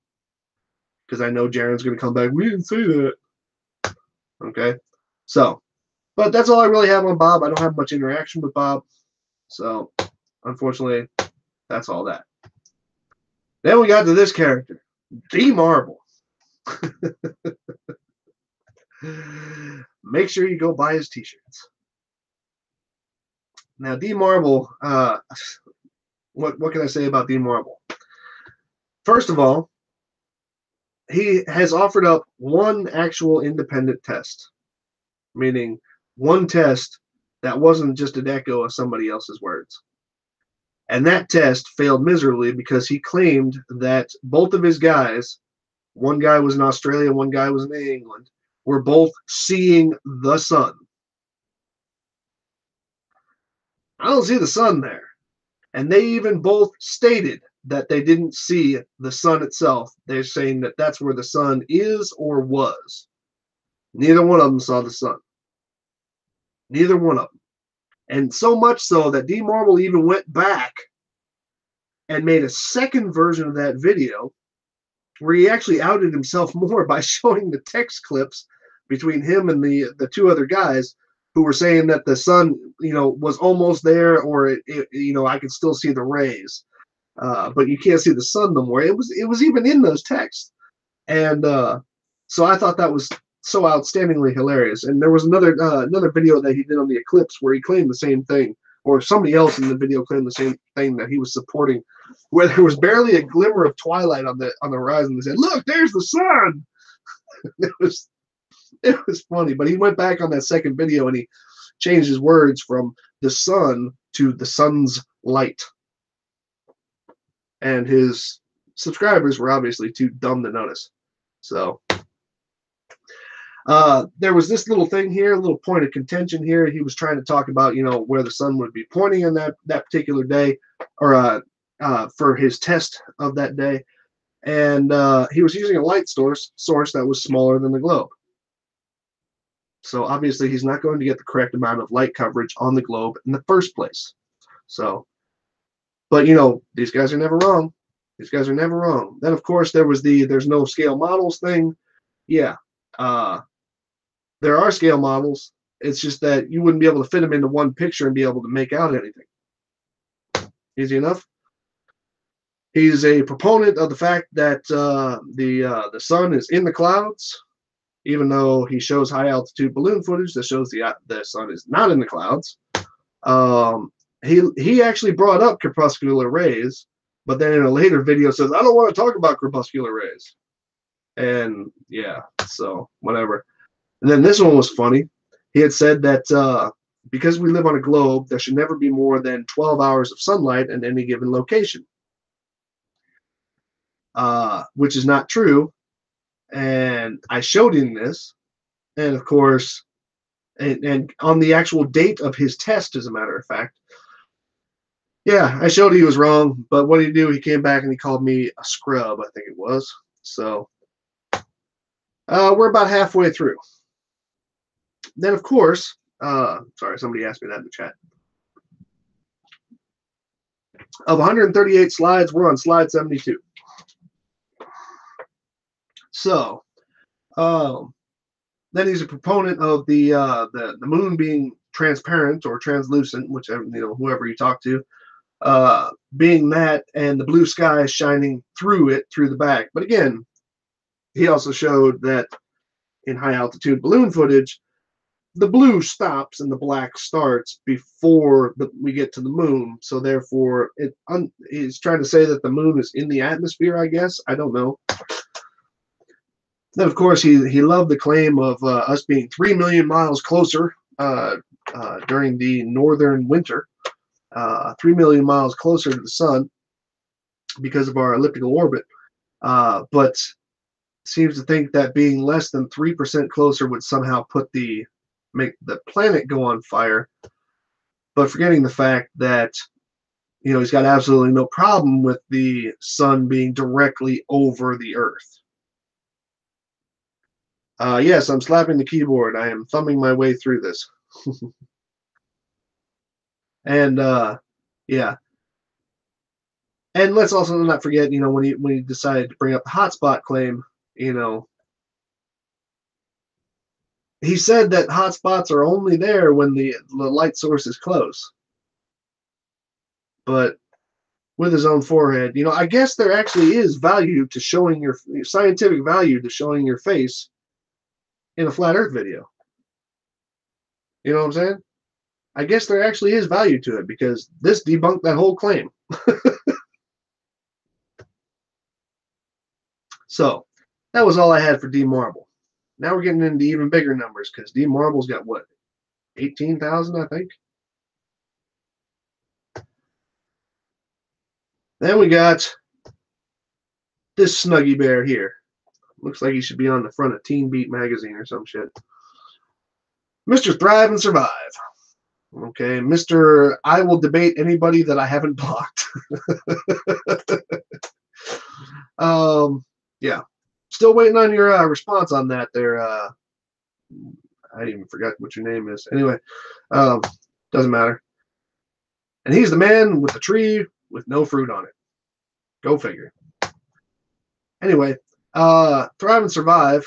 Because I know Jaren's going to come back, we didn't say that. Okay? So, but that's all I really have on Bob. I don't have much interaction with Bob. So, unfortunately, that's all that. Then we got to this character, D Marble. Make sure you go buy his t-shirts. Now, D Marble, what can I say about D Marble? First of all, he has offered up one actual independent test, meaning one test that wasn't just an echo of somebody else's words. And that test failed miserably because he claimed that both of his guys, one guy was in Australia, one guy was in England, were both seeing the sun. I don't see the sun there. And they even both stated that they didn't see the sun itself. They're saying that that's where the sun is or was. Neither one of them saw the sun. Neither one of them. And so much so that D. Marble even went back and made a second version of that video where he actually outed himself more by showing the text clips between him and the two other guys who were saying that the sun, was almost there, or I could still see the rays, but you can't see the sun no more. It was even in those texts, and so I thought that was so outstandingly hilarious. And there was another video that he did on the eclipse where he claimed the same thing, or somebody else in the video claimed the same thing, that he was supporting, where there was barely a glimmer of twilight on the horizon. They said, "Look, there's the sun." It was funny, but he went back on that second video and he changed his words from the sun to the sun's light. And his subscribers were obviously too dumb to notice. So there was this little thing here, a little point of contention here. He was trying to talk about, where the sun would be pointing in that particular day, or for his test of that day. And he was using a light source that was smaller than the globe. So obviously he's not going to get the correct amount of light coverage on the globe in the first place. So, but these guys are never wrong. These guys are never wrong. Then of course there was there's no scale models thing. Yeah. There are scale models. It's just that you wouldn't be able to fit them into one picture and be able to make out anything. Easy enough. He's a proponent of the fact that the sun is in the clouds, even though he shows high altitude balloon footage that shows the sun is not in the clouds. He actually brought up crepuscular rays, but then in a later video says, "I don't want to talk about crepuscular rays." And yeah, so whatever. And then this one was funny. He had said that because we live on a globe, there should never be more than 12 hours of sunlight in any given location, which is not true. And I showed him this, and of course, and on the actual date of his test, as a matter of fact, yeah, I showed he was wrong. But what did he do? He came back and he called me a scrub, I think it was. So we're about halfway through. Then, of course, sorry, somebody asked me that in the chat. Of 138 slides, we're on slide 72. So, then he's a proponent of the moon being transparent or translucent, whichever, whoever you talk to, being that, and the blue sky shining through it, through the back. But again, he also showed that in high altitude balloon footage, the blue stops and the black starts before we get to the moon. So therefore, he's trying to say that the moon is in the atmosphere, I guess. I don't know. Then, of course, he loved the claim of us being 3 million miles closer during the northern winter, 3 million miles closer to the sun because of our elliptical orbit. But seems to think that being less than 3% closer would somehow make the planet go on fire, but forgetting the fact that he's got absolutely no problem with the sun being directly over the earth. Yes, I'm slapping the keyboard. I am thumbing my way through this. And yeah, and let's also not forget, when he decided to bring up the hotspot claim, he said that hotspots are only there when the light source is close. But with his own forehead, I guess there actually is value to showing your scientific value to showing your face in a flat Earth video. You know what I'm saying? I guess there actually is value to it, because this debunked that whole claim. So, That was all I had for D Marble. Now we're getting into even bigger numbers because D Marble's got what, 18,000, I think. Then we got this Snuggy Bear here. Looks like he should be on the front of Teen Beat magazine or some shit. Mr. Thrive and Survive. Okay, Mr. I will debate anybody that I haven't blocked. Yeah. Still waiting on your response on that there. I even forgot what your name is. Anyway, doesn't matter. And he's the man with the tree with no fruit on it. Go figure. Anyway, Thrive and Survive.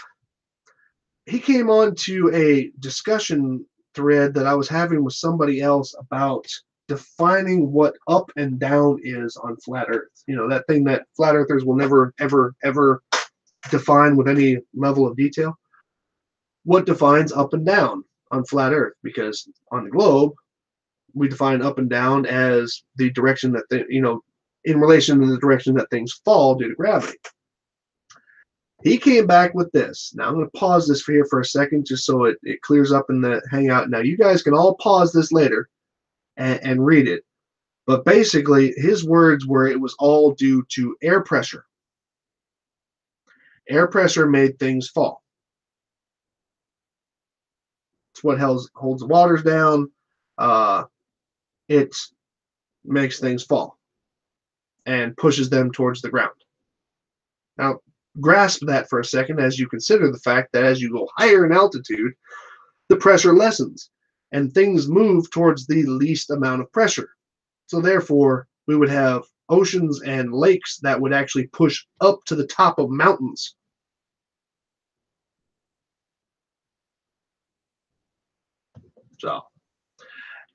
He came on to a discussion thread that I was having with somebody else about defining what up and down is on flat Earth. You know, that thing that flat earthers will never, ever, ever define with any level of detail. What defines up and down on flat Earth? Because on the globe, we define up and down as the direction that in relation to the direction that things fall due to gravity. He came back with this. Now I'm going to pause this for here for a second just so it clears up in the Hangout. Now you guys can all pause this later and read it. But basically, his words were it was all due to air pressure. Air pressure made things fall. It's what holds the waters down. It makes things fall and pushes them towards the ground. Now, grasp that for a second as you consider the fact that as you go higher in altitude, the pressure lessens and things move towards the least amount of pressure. So therefore, we would have oceans and lakes that would actually push up to the top of mountains. So,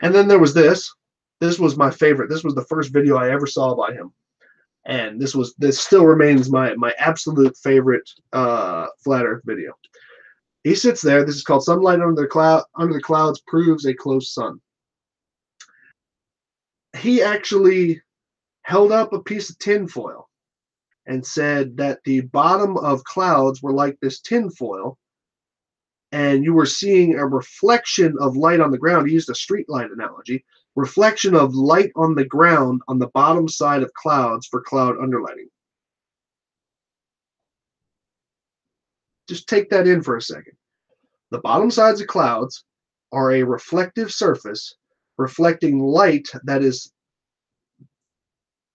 and then there was this. This was my favorite. This was the first video I ever saw by him. And this still remains my absolute favorite flat Earth video. He sits there. This is called Sunlight Under the Clouds Proves a Close Sun. He actually held up a piece of tinfoil and said that the bottom of clouds were like this tinfoil, and you were seeing a reflection of light on the ground. He used a street light analogy. Reflection of light on the ground on the bottom side of clouds for cloud underlighting. Just take that in for a second. The bottom sides of clouds are a reflective surface reflecting light that is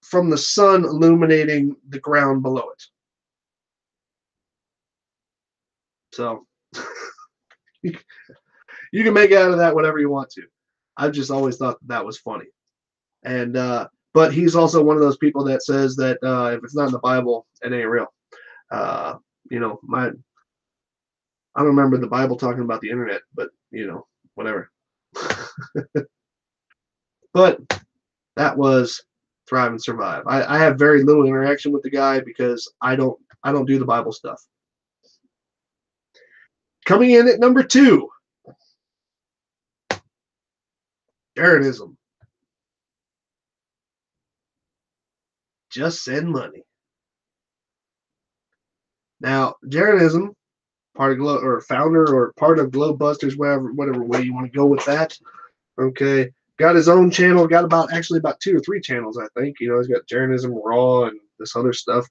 from the sun illuminating the ground below it. So you can make out of that whatever you want to. I've just always thought that was funny. And but he's also one of those people that says that if it's not in the Bible, it ain't real. You know, I don't remember the Bible talking about the internet, but you know, whatever. But that was Thrive and Survive. I have very little interaction with the guy because I don't do the Bible stuff. Coming in at number 2, Darwinism. Just send money. Now, Darwinism, part of founder or part of Globebusters, whatever way you want to go with that. Okay, got his own channel. Got about 2 or 3 channels, I think. You know, he's got Darwinism Raw and this other stuff,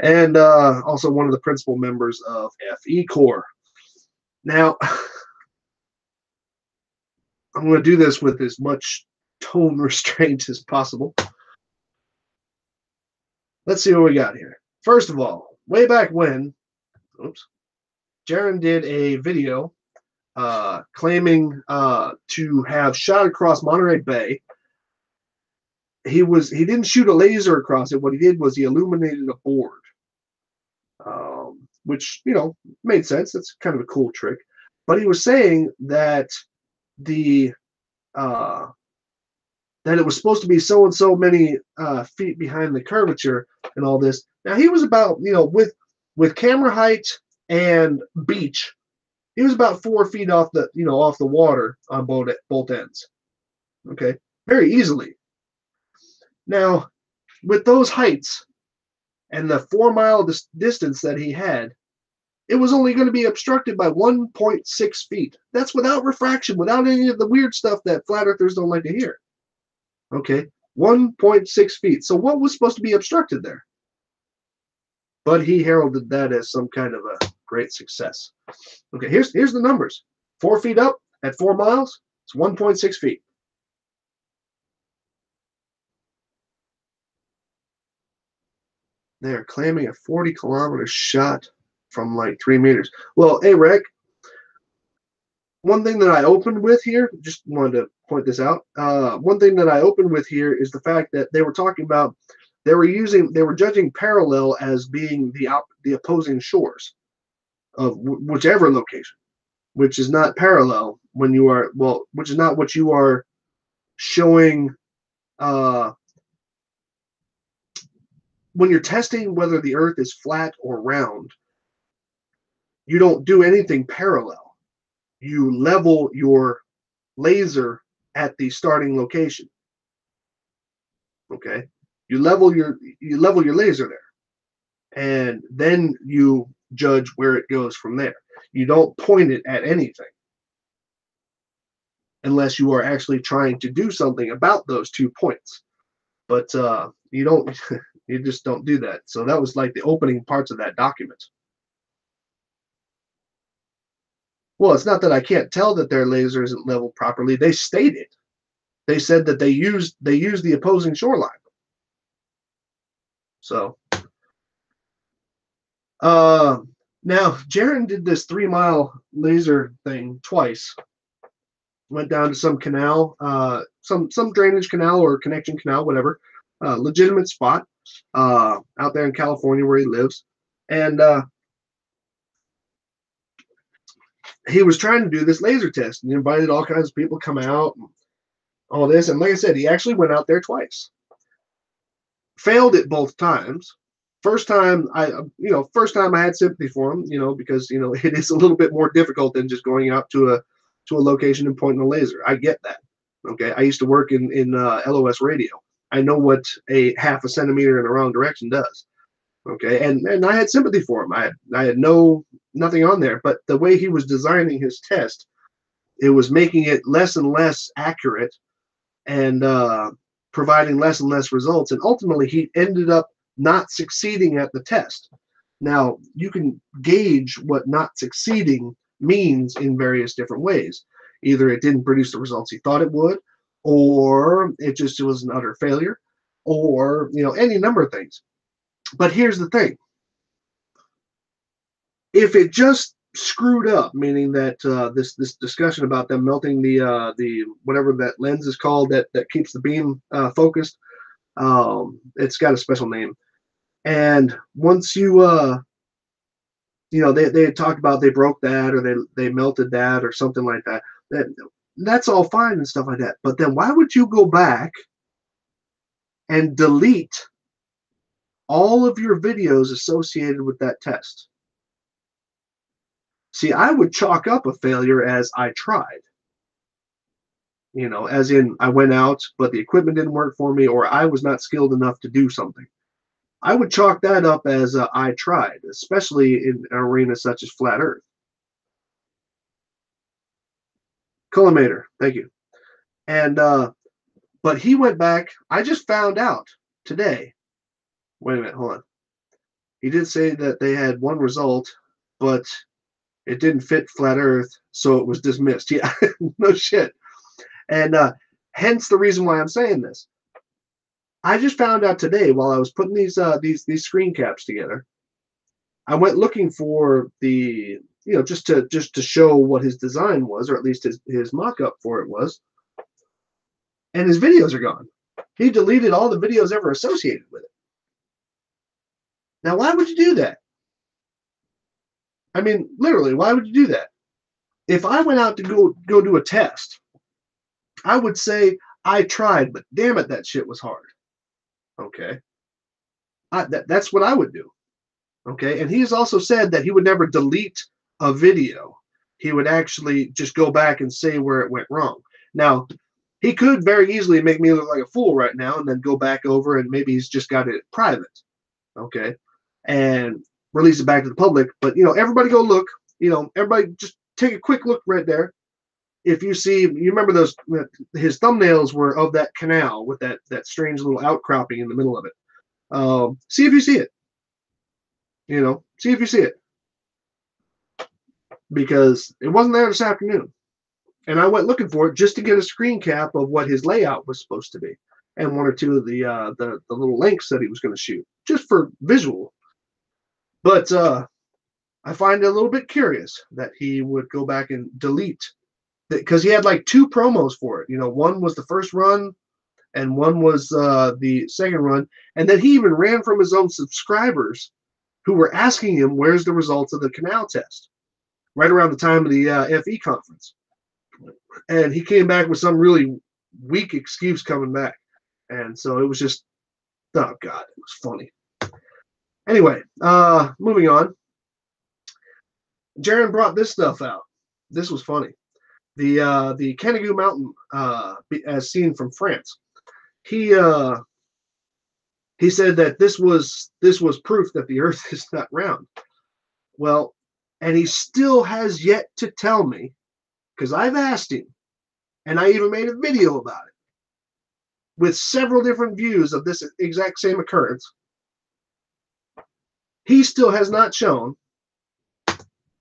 and also one of the principal members of FE Corps. Now, I'm going to do this with as much tone restraint as possible. Let's see what we got here. First of all, way back when, Jaron did a video claiming to have shot across Monterey Bay. He didn't shoot a laser across it. What he did was he illuminated a board, which, you know, made sense. That's kind of a cool trick. But he was saying that that it was supposed to be so and so many feet behind the curvature and all this. Now he was about, you know, with camera height and beach, he was about 4 feet off the water on both ends. Okay, very easily. Now, with those heights And the 4 mile distance that he had, it was only going to be obstructed by 1.6 feet. That's without refraction, without any of the weird stuff that flat earthers don't like to hear. Okay, 1.6 feet. So what was supposed to be obstructed there? But he heralded that as some kind of a great success. Okay, here's the numbers. 4 feet up at 4 miles, it's 1.6 feet. They are claiming a 40-kilometer shot from like 3 meters. Well, hey, Rick, one thing that I opened with here, just wanted to point this out. One thing that I opened with here is the fact that they were talking about they were judging parallel as being the opposing shores of whichever location, which is not parallel when you are which is not what you are showing when you're testing whether the Earth is flat or round. You don't do anything parallel. You level your laser at the starting location. Okay, you level your laser there, and then you judge where it goes from there. You don't point it at anything unless you are actually trying to do something about those 2 points. But you don't. You just don't do that. So that was like the opening parts of that document. Well, it's not that I can't tell that their laser isn't leveled properly. They stated. They said that they used the opposing shoreline. So now Jaron did this 3 mile laser thing twice. Went down to some canal, some drainage canal or connection canal, whatever, legitimate spot out there in California where he lives, and he was trying to do this laser test and he invited all kinds of people to come out and all this. And like I said, he actually went out there twice. Failed it both times. First time I had sympathy for him, because it is a little bit more difficult than just going out to a location and pointing a laser. I get that. Okay, I used to work in LOS radio. I know what a half a centimeter in the wrong direction does. Okay, and I had sympathy for him. I had nothing on there, but the way he was designing his test, it was making it less and less accurate and providing less and less results. And ultimately, he ended up not succeeding at the test. Now, you can gauge what not succeeding means in various different ways. Either it didn't produce the results he thought it would, or it just was an utter failure, or any number of things. But here's the thing. If it just screwed up, meaning that this discussion about them melting the whatever that lens is called that keeps the beam focused, it's got a special name. And once you they had talked about they broke that or they melted that or something like that. That's all fine and stuff like that. But then why would you go back and delete all of your videos associated with that test? See, I would chalk up a failure as I tried. As in I went out, but the equipment didn't work for me, or I was not skilled enough to do something. I would chalk that up as I tried, especially in an arena such as Flat Earth. Collimator, thank you. And but he went back. I just found out today. Wait a minute, hold on. He did say that they had one result, but it didn't fit Flat Earth, so it was dismissed. Yeah, no shit. And hence the reason why I'm saying this. I just found out today while I was putting these screen caps together. I went looking for the just to show what his design was, or at least his mock-up for it was. And his videos are gone. He deleted all the videos ever associated with it. Now, why would you do that? I mean, literally, why would you do that? If I went out to go do a test, I would say I tried, but damn it, that shit was hard. Okay. That's what I would do. Okay. And he's also said that he would never delete a video. He would actually just go back and say where it went wrong. Now, he could very easily make me look like a fool right now and then go back over and maybe he's just got it private. Okay. and release it back to the public. But everybody go look. Everybody just take a quick look right there. If you see, you remember those, his thumbnails were of that canal with that strange little outcropping in the middle of it. See if you see it. See if you see it, because it wasn't there this afternoon. And I went looking for it just to get a screen cap of what his layout was supposed to be, and one or two of the little links that he was going to shoot, just for visual. But I find it a little bit curious that he would go back and delete, because he had like 2 promos for it. One was the first run, and one was the second run. And then he even ran from his own subscribers who were asking him, where's the results of the canal test, right around the time of the FE conference. And he came back with some really weak excuse coming back. And so it was just, oh God, it was funny. Anyway, moving on. Jaron brought this stuff out. This was funny. The Canigou Mountain, as seen from France. He said that this was proof that the Earth is not round. Well, and he still has yet to tell me, because I've asked him, and I even made a video about it with several different views of this exact same occurrence. He still has not shown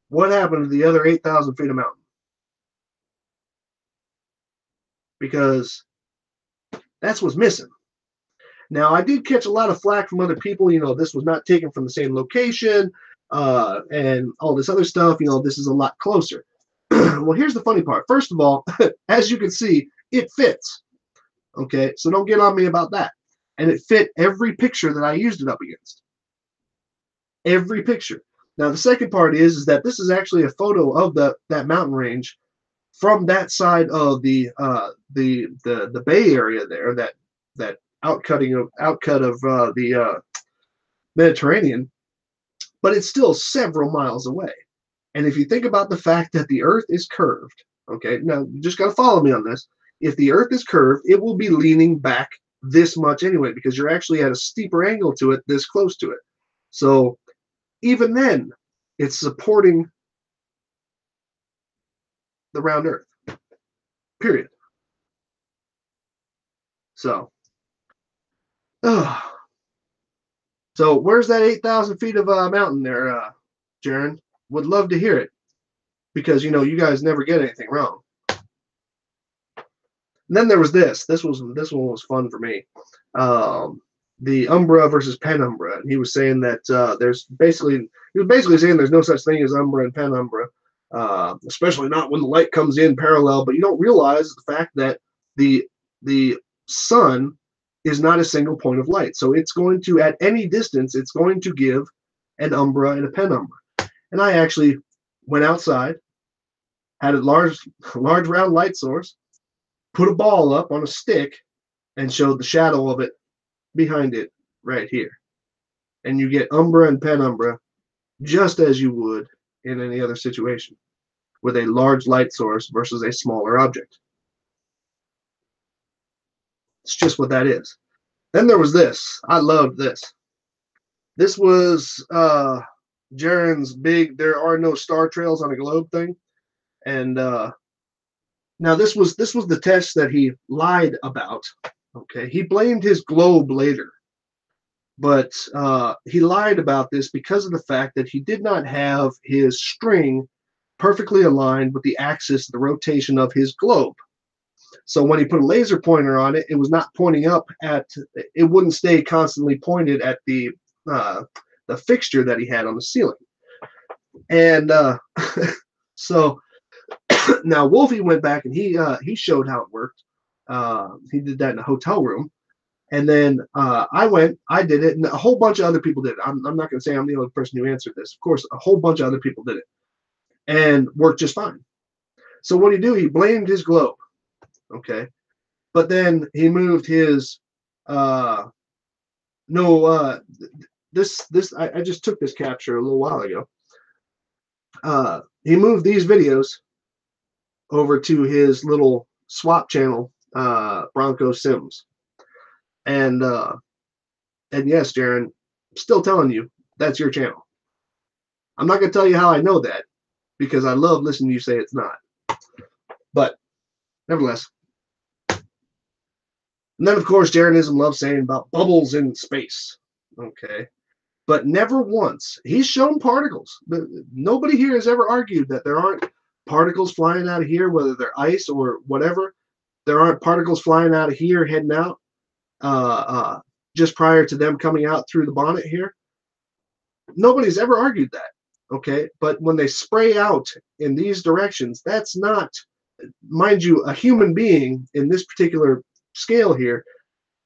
what happened to the other 8,000 feet of mountain, because that's what's missing. Now, I did catch a lot of flack from other people. This was not taken from the same location, and all this other stuff. This is a lot closer. Well, here's the funny part. First of all, as you can see, it fits. Okay, so don't get on me about that. And it fit every picture that I used it up against. Every picture. Now, the second part is that this is actually a photo of that mountain range from that side of the Bay Area there, that outcut of the Mediterranean, but it's still several miles away. And if you think about the fact that the Earth is curved, okay, now you just got to follow me on this. If the Earth is curved, it will be leaning back this much anyway, because you're actually at a steeper angle to it, this close to it. So even then, it's supporting the round Earth, period. So, so where's that 8,000 feet of mountain there, Jaron? Would love to hear it, because you guys never get anything wrong. And then there was this one was fun for me. The Umbra versus Penumbra, and he was saying that he was basically saying there's no such thing as Umbra and Penumbra, especially not when the light comes in parallel. But you don't realize the fact that the sun is not a single point of light, so it's going to, at any distance, it's going to give an Umbra and a Penumbra. And I actually went outside, had a large round light source, put a ball up on a stick, and showed the shadow of it behind it right here. And you get Umbra and Penumbra just as you would in any other situation, with a large light source versus a smaller object. It's just what that is. Then there was this. I loved this. This was Jaron's big "there are no star trails on a globe" thing. And now this was the test that he lied about. Okay, he blamed his globe later, but he lied about this because of the fact that he did not have his string perfectly aligned with the axis, the rotation of his globe. So when he put a laser pointer on it, it was not pointing up it wouldn't stay constantly pointed at the fixture that he had on the ceiling. And so now Wolfie went back and he showed how it worked. He did that in a hotel room. And then I did it, and a whole bunch of other people did it. I'm not going to say I'm the only person who answered this. Of course, a whole bunch of other people did it and worked just fine. So what did he do? He blamed his globe. Okay. But then he moved his I just took this capture a little while ago. He moved these videos over to his little swap channel, Bronco Sims. And yes, Jaron, still telling you, That's your channel. I'm not going to tell you how I know that because I love listening to you say it's not. But nevertheless. And then, of course, Jeranism loves saying about bubbles in space. Okay. But never once. He's shown particles. Nobody here has ever argued that there aren't particles flying out of here, whether they're ice or whatever. There aren't particles flying out of here, heading out just prior to them coming out through the bonnet here. Nobody's ever argued that. Okay. But when they spray out in these directions, that's not, mind you, a human being in this particular scale here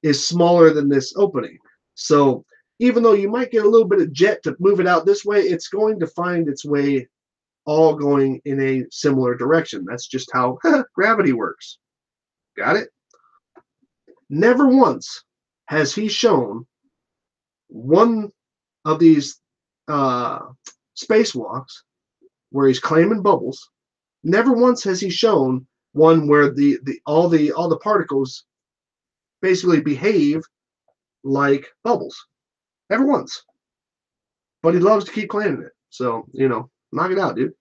is smaller than this opening. So even though you might get a little bit of jet to move it out this way, it's going to find its way all going in a similar direction. That's just how gravity works. Got it? Never once has he shown one of these spacewalks where he's claiming bubbles. Never once has he shown one where all the particles basically behave like bubbles. Never once. But he loves to keep claiming it. So, knock it out, dude.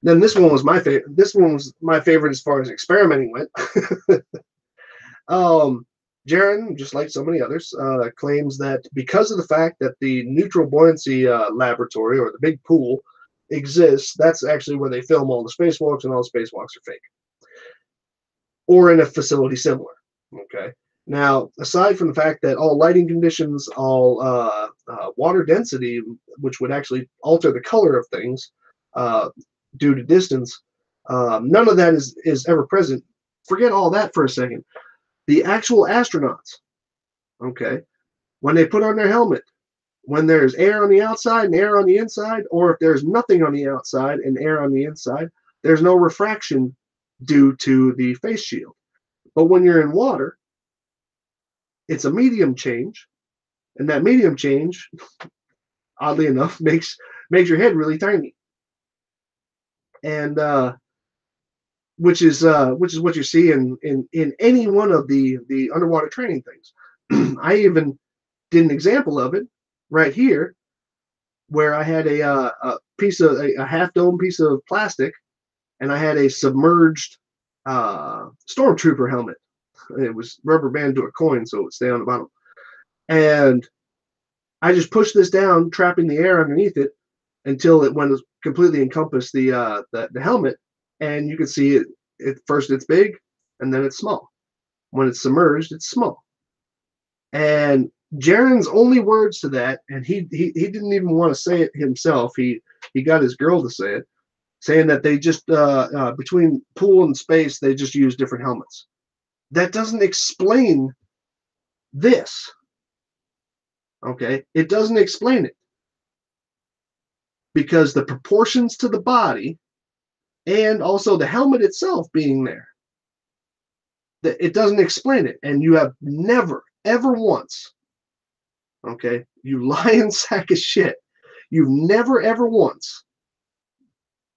Then this one was my favorite. This one was my favorite as far as experimenting went. Jaron, just like so many others, claims that because of the fact that the neutral buoyancy laboratory, or the big pool, exists, that's actually where they film all the spacewalks, and all the spacewalks are fake. Or in a facility similar. Okay. Now, aside from the fact that all lighting conditions, all water density, which would actually alter the color of things due to distance, none of that is ever present. Forget all that for a second. The actual astronauts, okay, when they put on their helmet, when there's air on the outside and air on the inside, or if there's nothing on the outside and air on the inside, there's no refraction due to the face shield. But when you're in water, it's a medium change, and that medium change, oddly enough, makes your head really tiny, and which is what you see in any one of the underwater training things. I even did an example of it right here, where I had a piece of a half dome piece of plastic, and I had a submerged stormtrooper helmet. It was rubber band to a coin, so it would stay on the bottom. And I just pushed this down, trapping the air underneath it until it went completely encompassed the helmet. And you can see it first it's big, and then it's small. When it's submerged, it's small. And Jaren's only words to that, and he didn't even want to say it himself. He got his girl to say it, saying that they just between pool and space, they just use different helmets. That doesn't explain this. Okay, it doesn't explain it, because the proportions to the body and also the helmet itself being there, it doesn't explain it. And you have never, ever once, okay, you lying sack of shit, you've never, ever once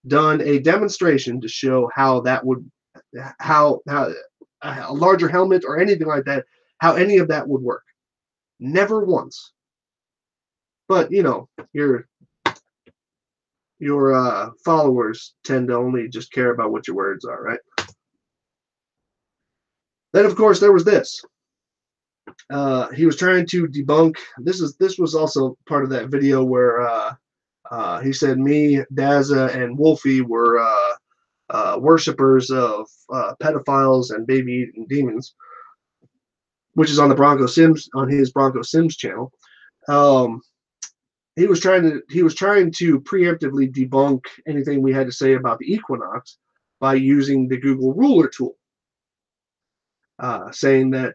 done a demonstration to show how that would, how a larger helmet or anything like that, how any of that would work. Never once. But your followers tend to only just care about what your words are, right? Then, of course, there was this. He was trying to debunk. This was also part of that video where he said me, Daza, and Wolfie were worshippers of pedophiles and baby-eating demons, which is on the his Bronco Sims channel. He was trying to preemptively debunk anything we had to say about the equinox by using the Google Ruler tool, saying that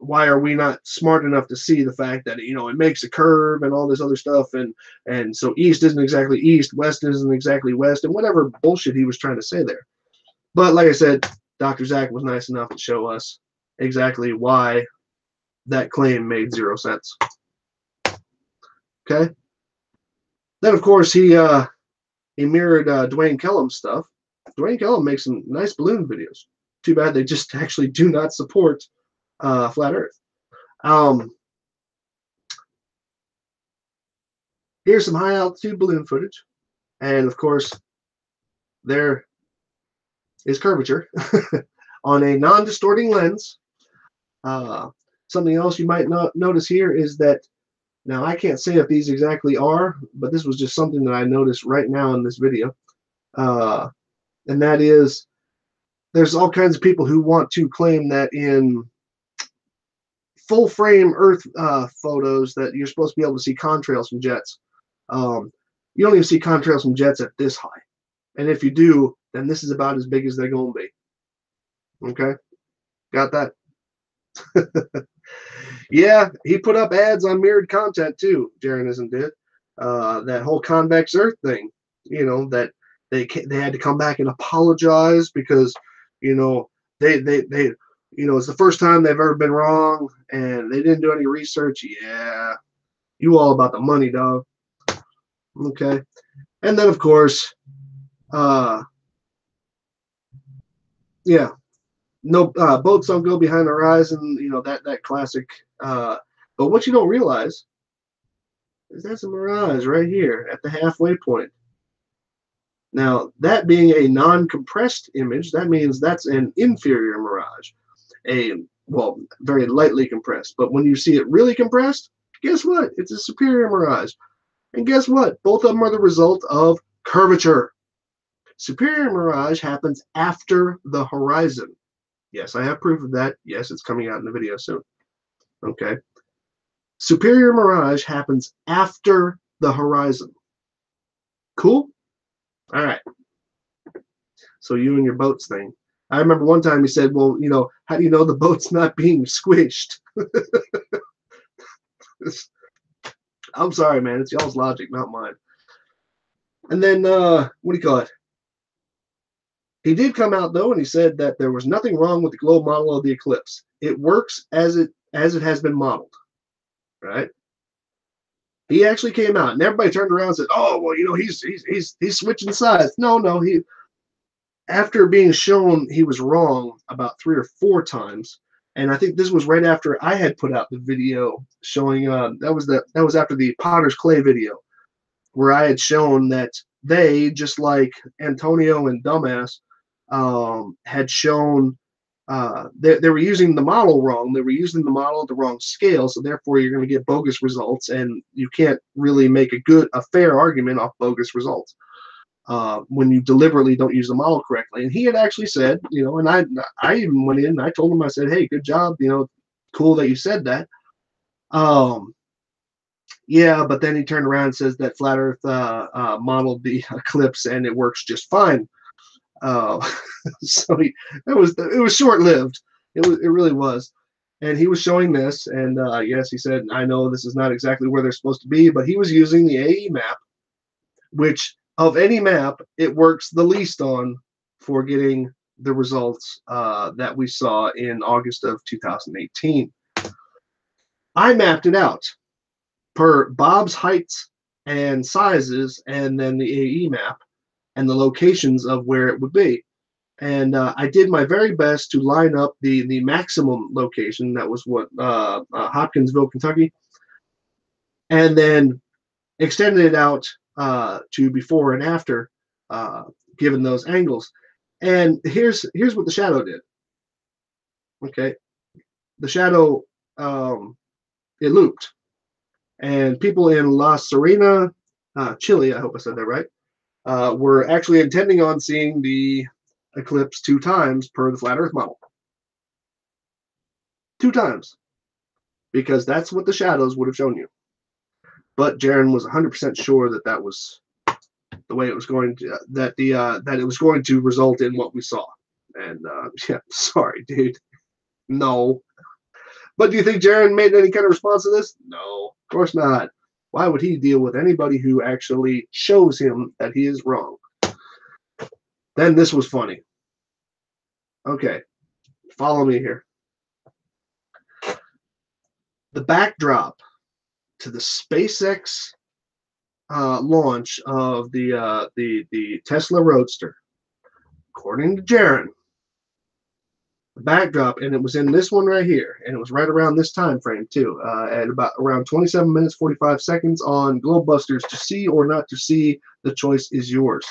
why are we not smart enough to see the fact that it makes a curve and all this other stuff, and so east isn't exactly east, west isn't exactly west, and whatever bullshit he was trying to say there. But like I said, Dr. Zach was nice enough to show us exactly why that claim made 0 sense. Okay. Then of course he mirrored Dwayne Kellum's stuff. Dwayne Kellum makes some nice balloon videos. Too bad they just actually do not support flat Earth. Here's some high altitude balloon footage. And of course, there is curvature on a non-distorting lens. Uh, Something else you might not notice here is that, now I can't say if these exactly are, but this was just something that I noticed right now in this video. And that is, there's all kinds of people who want to claim that in full frame Earth photos that you're supposed to be able to see contrails from jets. You don't even see contrails from jets at this high. And if you do, then this is about as big as they're going to be. Okay? Got that? Yeah, he put up ads on mirrored content too, Jaronism did. That whole Convex Earth thing, that they had to come back and apologize because, they it's the first time they've ever been wrong and they didn't do any research. Yeah, you all about the money, dog. Okay. And then of course, yeah, no, boats don't go behind the horizon, that classic. But what you don't realize is that's a mirage right here at the halfway point. Now, that being a non-compressed image, that means that's an inferior mirage. Well, very lightly compressed. But when you see it really compressed, guess what? It's a superior mirage. And guess what? Both of them are the result of curvature. Superior mirage happens after the horizon. Yes, I have proof of that. Yes, it's coming out in the video soon. Okay. Superior mirage happens after the horizon. Cool? All right. So you and your boats thing. I remember one time he said, well, how do you know the boat's not being squished? I'm sorry, man. It's y'all's logic, not mine. And then, what do you call it? He did come out, though, and he said that there was nothing wrong with the globe model of the eclipse. It works as it has been modeled, right? He actually came out, and everybody turned around and said, "Oh, well, he's switching sides." No, after being shown he was wrong about 3 or 4 times, and I think this was right after I had put out the video showing that was after the Potter's Clay video, where I had shown that they, just like Antonio and Dumbass, had shown they were using the model wrong. They were using the model at the wrong scale, so therefore you're going to get bogus results, and you can't really make a fair argument off bogus results when you deliberately don't use the model correctly. And he had actually said, and I even went in and I told him, I said, hey, good job, cool that you said that. Yeah, but then he turned around and says that Flat Earth modeled the eclipse and it works just fine. So it was short lived. It really was. And he was showing this, and yes, he said, I know this is not exactly where they're supposed to be, but he was using the AE map, which of any map, it works the least on for getting the results that we saw in August of 2018. I mapped it out per Bob's heights and sizes, and then the AE map and the locations of where it would be. And I did my very best to line up the maximum location. That was what Hopkinsville, Kentucky, and then extended it out to before and after, given those angles. And here's what the shadow did. Okay, the shadow it looped, and people in La Serena, Chile, I hope I said that right, were actually intending on seeing the eclipse 2 times per the flat Earth model. 2 times, because that's what the shadows would have shown you. But Jaron was 100% sure that that was the way it was going to, that it was going to result in what we saw. And yeah, sorry, dude. No. But do you think Jaron made any kind of response to this? No, of course not. Why would he deal with anybody who actually shows him that he is wrong? Then this was funny. Okay, follow me here. The backdrop to the SpaceX launch of the Tesla Roadster, according to Jaron, The backdrop, and it was in this one right here, and it was right around this time frame too, at about around 27 minutes 45 seconds on Globebusters. To see or not to see, the choice is yours.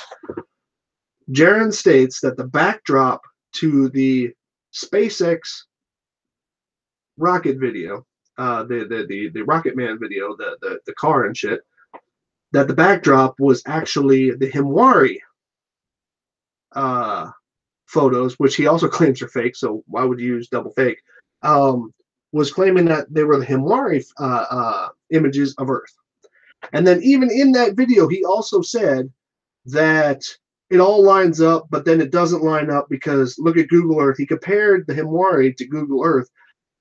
Jaron states that the backdrop to the SpaceX rocket video, the Rocket Man video, the car and shit, that the backdrop was actually the Himwari photos, which he also claims are fake. So why would you use double fake? Was claiming that they were the Himwari images of Earth. And then even in that video, he also said that it all lines up, but then it doesn't line up because look at Google Earth. He compared the Himwari to Google Earth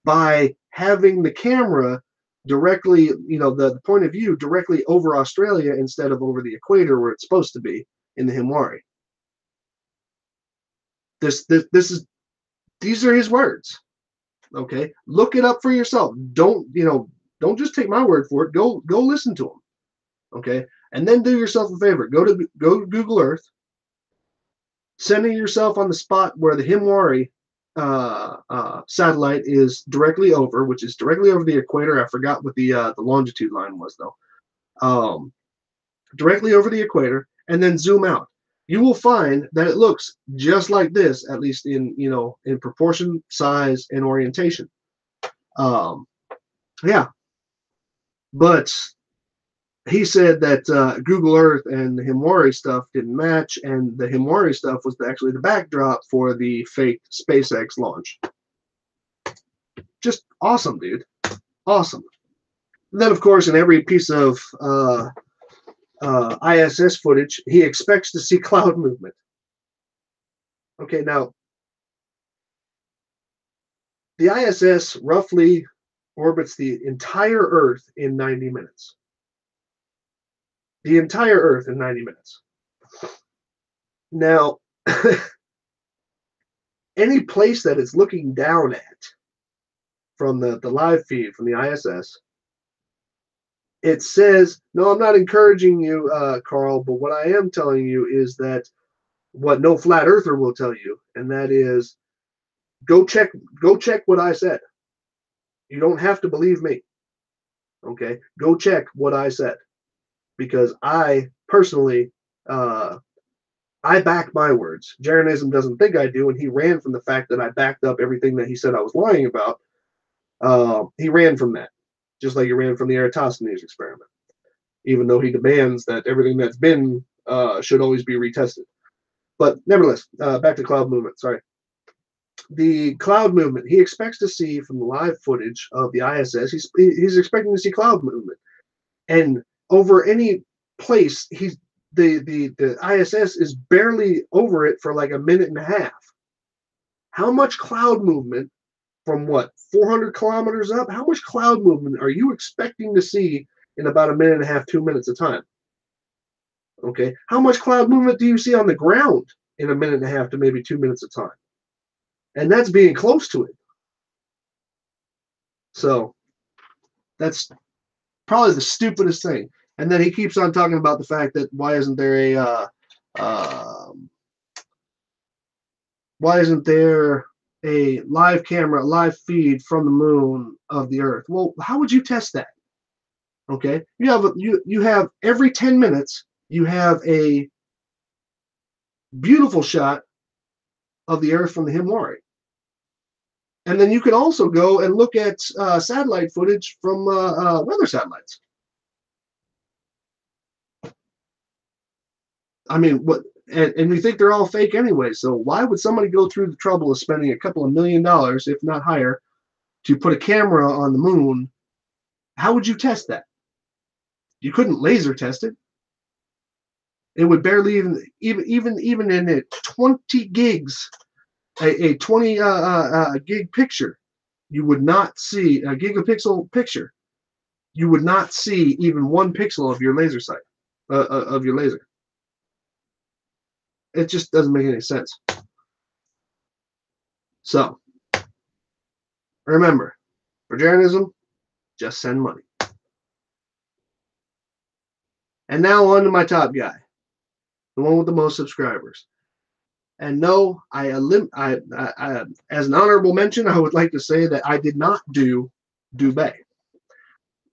by having the camera directly, the point of view directly over Australia instead of over the equator where it's supposed to be in the Himwari. These are his words. Okay, look it up for yourself. Don't just take my word for it. Go listen to them. Okay, and then do yourself a favor. Go to Google Earth. Center yourself on the spot where the Himwari satellite is directly over, which is directly over the equator. I forgot what the longitude line was though. Directly over the equator, and then zoom out. You will find that it looks just like this, at least in proportion, size, and orientation. Yeah, but he said that Google Earth and the Himwari stuff didn't match, and the Himwari stuff was actually the backdrop for the fake SpaceX launch. Just awesome, dude. Awesome. And then, of course, in every piece of ISS footage, he expects to see cloud movement. Okay, now, the ISS roughly orbits the entire Earth in 90 minutes. The entire Earth in 90 minutes. Now, any place that it's looking down at from the live feed from the ISS, it says, no, I'm not encouraging you, Carl, but what I am telling you is that what no flat earther will tell you, and that is go check what I said. You don't have to believe me. Okay? Go check what I said. Because I personally I back my words. Jeranism doesn't think I do, and he ran from the fact that I backed up everything that he said I was lying about. He ran from that, just like he ran from the Eratosthenes experiment, even though he demands that everything that's been should always be retested. But nevertheless, back to cloud movement. Sorry. The cloud movement he expects to see from the live footage of the ISS. He's expecting to see cloud movement, and over any place the ISS is barely over it for like a minute and a half. How much cloud movement from what, 400 kilometers up? How much cloud movement are you expecting to see in about a minute and a half, 2 minutes of time? Okay, how much cloud movement do you see on the ground in a minute and a half to maybe 2 minutes of time? And that's being close to it. So that's probably the stupidest thing. And then he keeps on talking about the fact that why isn't there a live camera, live feed from the moon of the Earth? Well, how would you test that? Okay, you have every 10 minutes you have a beautiful shot of the Earth from the Himwari, and then you can also go and look at satellite footage from weather satellites. I mean, what? And you think they're all fake anyway. So why would somebody go through the trouble of spending a couple of $1 million, if not higher, to put a camera on the moon? How would you test that? You couldn't laser test it. It would barely even in a 20 gigs, a 20 gig picture, you would not see a gigapixel picture. You would not see even 1 pixel of your laser sight of your laser. It just doesn't make any sense. So, remember, for Jeranism, just send money. And now on to my top guy, the one with the most subscribers. And no, as an honorable mention, I would like to say that I did not do Dubé.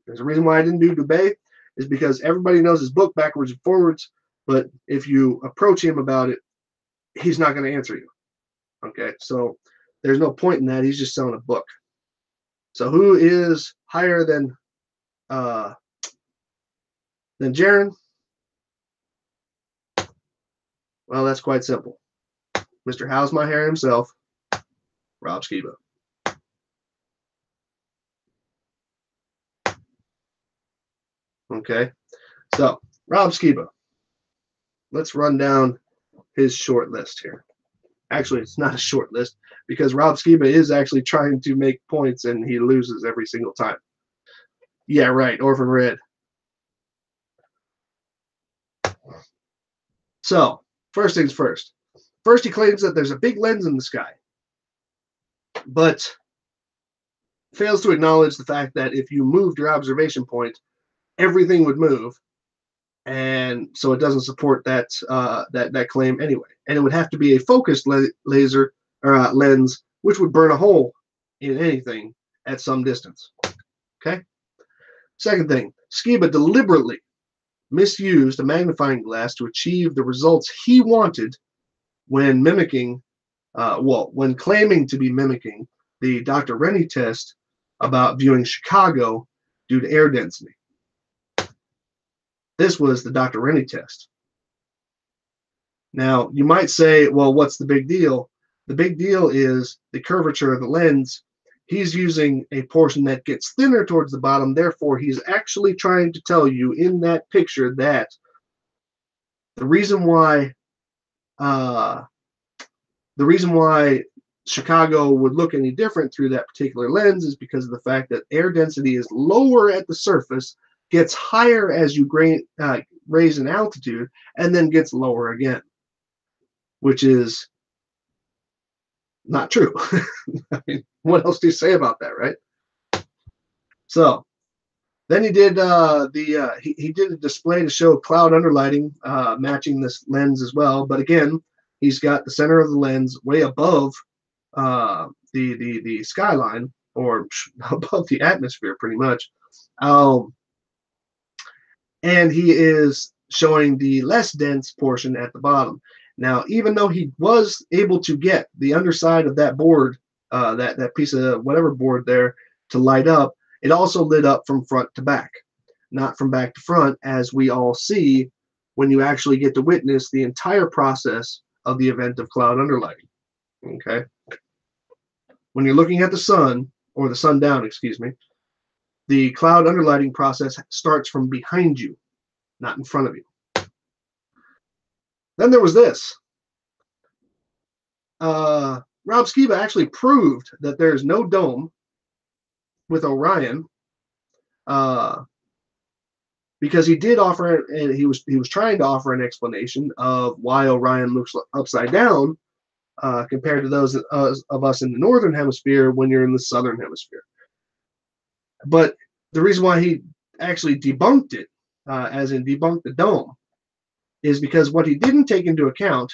There's a reason why I didn't do Dubé is because everybody knows his book backwards and forwards. But if you approach him about it, he's not going to answer you. Okay, so there's no point in that. He's just selling a book. So who is higher than Jaron? Well, that's quite simple. Mr. How's My Hair himself, Rob Skiba. Okay, so Rob Skiba. Let's run down his short list here. Actually, it's not a short list because Rob Skiba is actually trying to make points and he loses every single time. Yeah, right, Orphan Red. So, first things first. First, he claims that there's a big lens in the sky, but fails to acknowledge the fact that if you moved your observation point, everything would move, and so it doesn't support that that claim anyway. And it would have to be a focused laser or lens, which would burn a hole in anything at some distance. Okay. Second thing, Skiba deliberately misused a magnifying glass to achieve the results he wanted when mimicking, when claiming to be mimicking the Dr. Rennie test about viewing Chicago due to air density. This was the Dr. Rennie test. Now, you might say, well, what's the big deal? The big deal is the curvature of the lens. He's using a portion that gets thinner towards the bottom. Therefore, he's actually trying to tell you in that picture that the reason why Chicago would look any different through that particular lens is because of the fact that air density is lower at the surface, gets higher as you raise in altitude, and then gets lower again, which is not true. I mean, what else do you say about that, right? So then he did he did a display to show cloud underlighting matching this lens as well. But again, he's got the center of the lens way above the skyline, or above the atmosphere, pretty much. And he is showing the less dense portion at the bottom. Now, even though he was able to get the underside of that board, that piece of whatever board there, to light up, it also lit up from front to back, not from back to front, as we all see when you actually get to witness the entire process of the event of cloud underlighting. Okay? When you're looking at the sun, or the sundown, excuse me, the cloud underlighting process starts from behind you, not in front of you. Then there was this. Rob Skiba actually proved that there's no dome with Orion, because he did offer, and he was trying to offer an explanation of why Orion looks upside down compared to those of us in the northern hemisphere when you're in the southern hemisphere. But the reason why he actually debunked it, as in debunked the dome, is because what he didn't take into account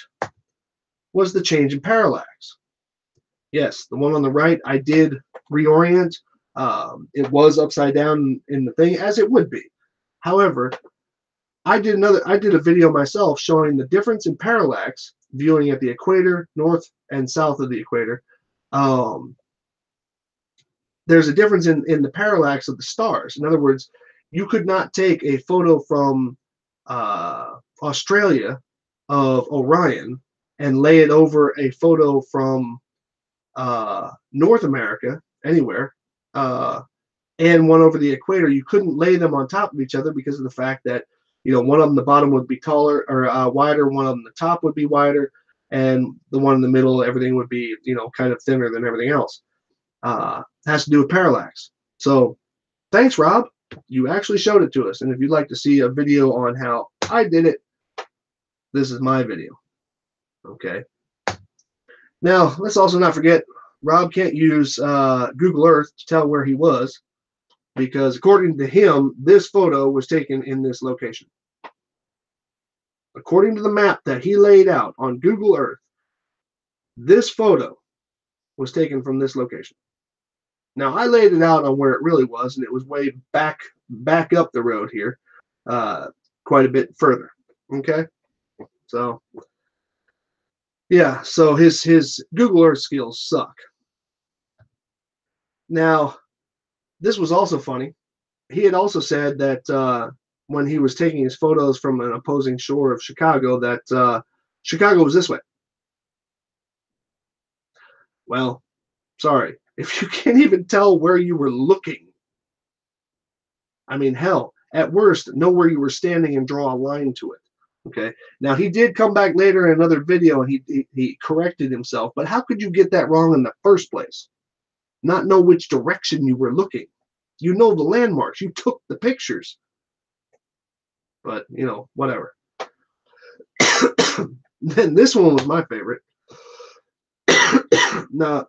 was the change in parallax. Yes, the one on the right, I did reorient. It was upside down in the thing, as it would be. However, I did a video myself showing the difference in parallax viewing at the equator, north and south of the equator. There's a difference in the parallax of the stars. In other words, you could not take a photo from Australia of Orion and lay it over a photo from North America, anywhere, and one over the equator. You couldn't lay them on top of each other because of the fact that, one of them, the bottom would be taller or wider, one of them, the top would be wider, and the one in the middle, everything would be, kind of thinner than everything else. Has to do with parallax. So thanks, Rob. You actually showed it to us. And if you'd like to see a video on how I did it, this is my video. Okay. Now, let's also not forget, Rob can't use Google Earth to tell where he was, because according to him, this photo was taken in this location. According to the map that he laid out on Google Earth, This photo was taken from this location. Now I laid it out on where it really was, and it was way back up the road here, quite a bit further. Okay, so yeah, so his Google Earth skills suck. Now this was also funny. He had also said that when he was taking his photos from an opposing shore of Chicago, that Chicago was this way. Well, sorry, if you can't even tell where you were looking, I mean, hell, at worst, know where you were standing and draw a line to it. Okay. Now he did come back later in another video and he corrected himself, but how could you get that wrong in the first place? Not know which direction you were looking. You know the landmarks. You took the pictures. But you know, whatever. Then this one was my favorite. Now,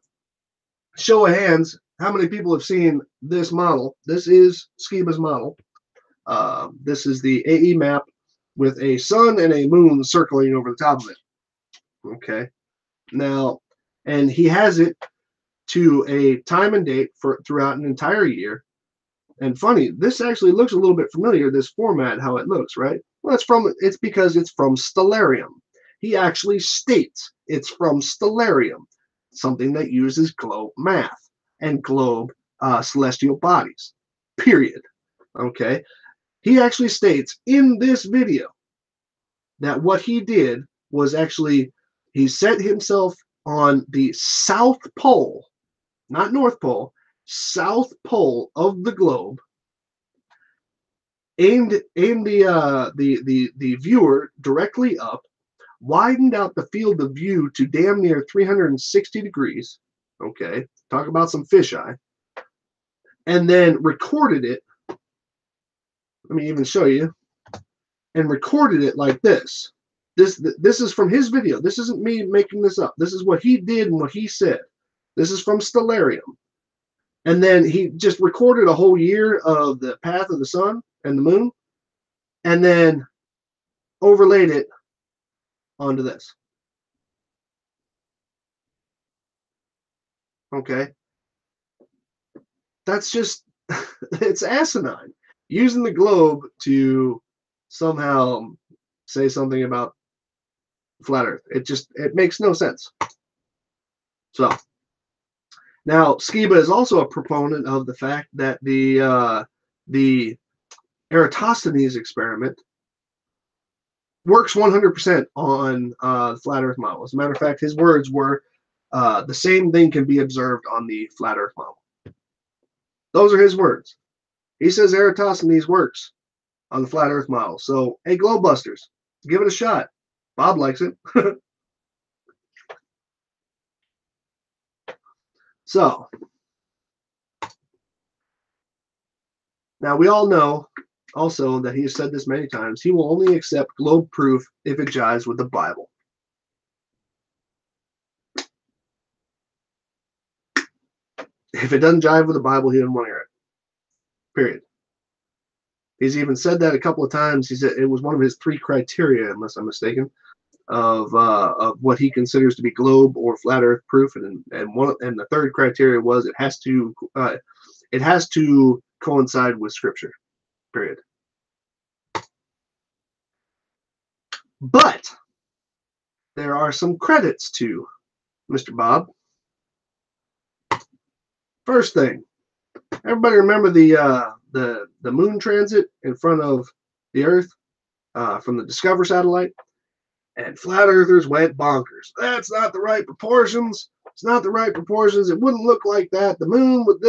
show of hands, how many people have seen this model? This is Skiba's model. This is the AE map with a sun and a moon circling over the top of it. Okay. Now, and he has it to a time and date for throughout an entire year. And funny, this actually looks a little bit familiar, this format, how it looks, right? Well, it's because it's from Stellarium. He actually states it's from Stellarium, something that uses globe math and globe celestial bodies, period. Okay. He actually states in this video that what he did was actually he set himself on the South Pole, not North Pole, South Pole of the globe, aimed the viewer directly up, widened out the field of view to damn near 360 degrees. Okay, talk about some fisheye, and then recorded it. Let me even show you. And recorded it like this. This is from his video. This isn't me making this up. This is what he did and what he said. This is from Stellarium. And then he just recorded a whole year of the path of the sun and the moon, and then overlaid it onto this. Okay. That's just, it's asinine. Using the globe to somehow say something about flat Earth. It makes no sense. So now Skiba is also a proponent of the fact that the Eratosthenes experiment works 100% on the flat Earth model. As a matter of fact, his words were, the same thing can be observed on the flat Earth model. Those are his words. He says Eratosthenes works on the flat Earth model. So, hey, Globebusters, give it a shot. Bob likes it. So, now we all know also that he has said this many times. He will only accept globe proof if it jives with the Bible. If it doesn't jive with the Bible, he doesn't want to hear it. Period. He's even said that a couple of times. He said it was one of his 3 criteria, unless I'm mistaken, of what he considers to be globe or flat Earth proof, and the third criteria was it has to coincide with Scripture. Period. But there are some credits to Mr. Bob. First thing, everybody remember the moon transit in front of the Earth from the Discover satellite? And flat earthers went bonkers. That's not the right proportions. It's not the right proportions. It wouldn't look like that. The moon would